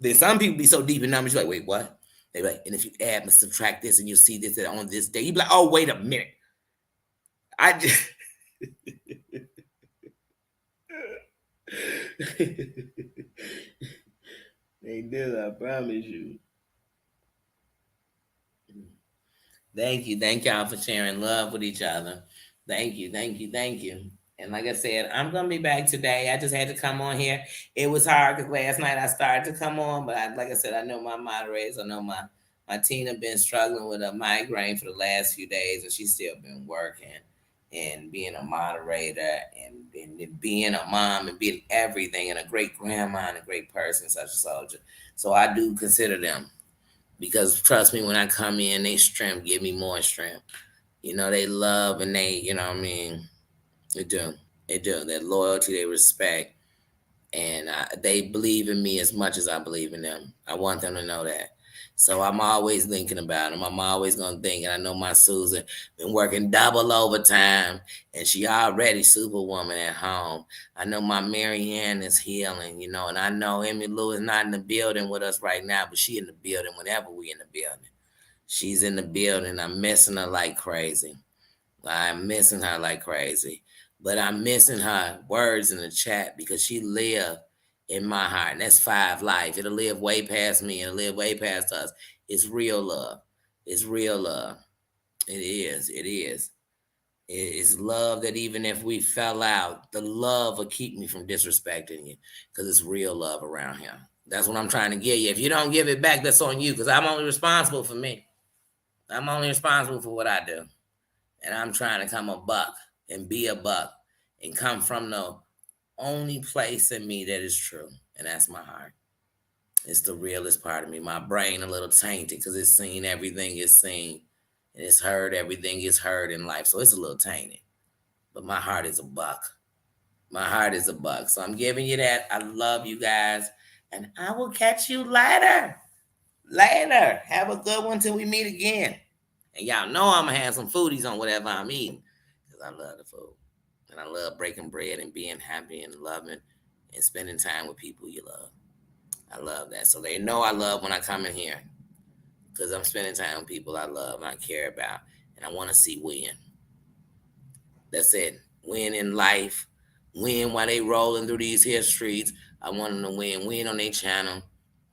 Then some people be so deep in numbers, you're like, wait, what? They be like, and if you add and subtract this and you see this on this day, you be like, oh, wait a minute. I just They do, I promise you. Thank you. Thank y'all for sharing love with each other. Thank you. Thank you. Thank you. And like I said, I'm going to be back today. I just had to come on here. It was hard because last night I started to come on, but like I said, I know my moderators. I know my Tina been struggling with a migraine for the last few days, and she's still been working and being a moderator and being a mom and being everything and a great grandma and a great person, such a soldier. So I do consider them. Because trust me, when I come in, they strength give me more strength. You know, they love and they, you know what I mean? They do. They do. Their loyalty, they respect. And they believe in me as much as I believe in them. I want them to know that. So I'm always thinking about them. I'm always going to think. And I know my Susan been working double overtime, and she already superwoman at home. I know my Mary Ann is healing, you know, and I know Emmy Lou is not in the building with us right now, but she in the building whenever we in the building. She's in the building. I'm missing her like crazy. I'm missing her like crazy. But I'm missing her words in the chat because she lived in my heart. And that's 5 life. It'll live way past me. It'll live way past us. It's real love. It's real love. It is. It is. It's love that even if we fell out, the love will keep me from disrespecting you because it's real love around here. That's what I'm trying to give you. If you don't give it back, that's on you because I'm only responsible for me. I'm only responsible for what I do. And I'm trying to come a buck and be a buck and come from the only place in me that is true. And that's my heart. It's the realest part of me. My brain a little tainted because it's seen everything it's seen. And it's heard everything it's heard in life. So it's a little tainted. But my heart is a buck. My heart is a buck. So I'm giving you that. I love you guys. And I will catch you later. Later. Have a good one till we meet again. And y'all know I'm going to have some foodies on whatever I'm eating. Because I love the food. And I love breaking bread and being happy and loving and spending time with people you love. I love that. So they know I love when I come in here. Because I'm spending time with people I love and I care about. And I want to see win. That's it. Win in life. Win while they rolling through these here streets. I want them to win. Win on their channel.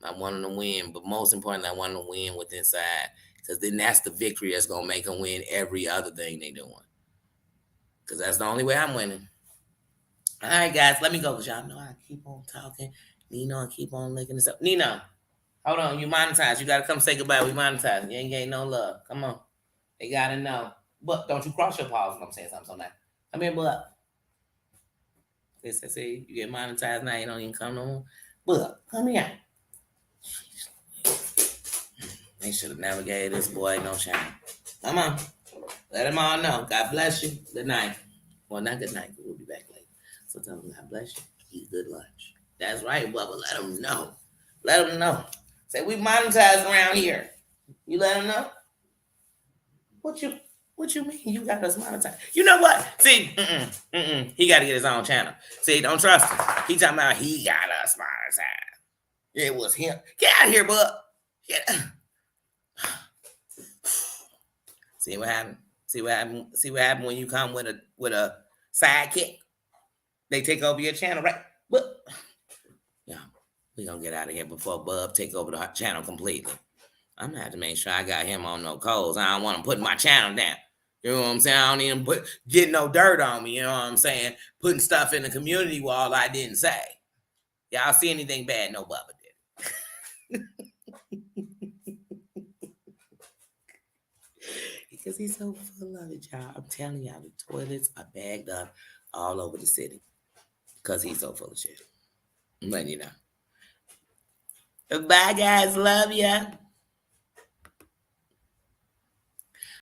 I want them to win. But most importantly, I want them to win with inside. Because then that's the victory that's going to make them win every other thing they're doing. Because that's the only way I'm winning. All right, guys, let me go. Because y'all know I keep on talking. Nino, I keep on licking this up. Nino, hold on. You monetize. You got to come say goodbye. We monetize. You ain't getting no love. Come on. They got to know. But don't you cross your paws when I'm saying something so nice. Come here, bud. They say you get monetized now. You don't even come no more. Bud, come here. They should have never gave this boy no shine. Come on. Let them all know. God bless you. Good night. Well, not good night. We'll be back later. So tell them, God bless you. Eat good lunch. That's right, Bubba. Let them know. Let them know. Say, we monetize around here. You let them know? What you mean you got us monetized? You know what? See, he got to get his own channel. See, don't trust him. He talking about he got us monetized. It was him. Get out of here, bud. Get out. See what happened? See what happened? See what happened when you come with a sidekick? They take over your channel, right? But yeah, we gonna get out of here before Bub take over the channel completely. I'm gonna have to make sure I got him on no codes. I don't want him putting my channel down. You know what I'm saying? I don't even get no dirt on me. You know what I'm saying? Putting stuff in the community wall I didn't say. Y'all see anything bad? No, Bubba did. Because he's so full of it, y'all. I'm telling y'all, the toilets are bagged up all over the city. Because he's so full of shit. I'm letting you know. Bye, guys. Love ya.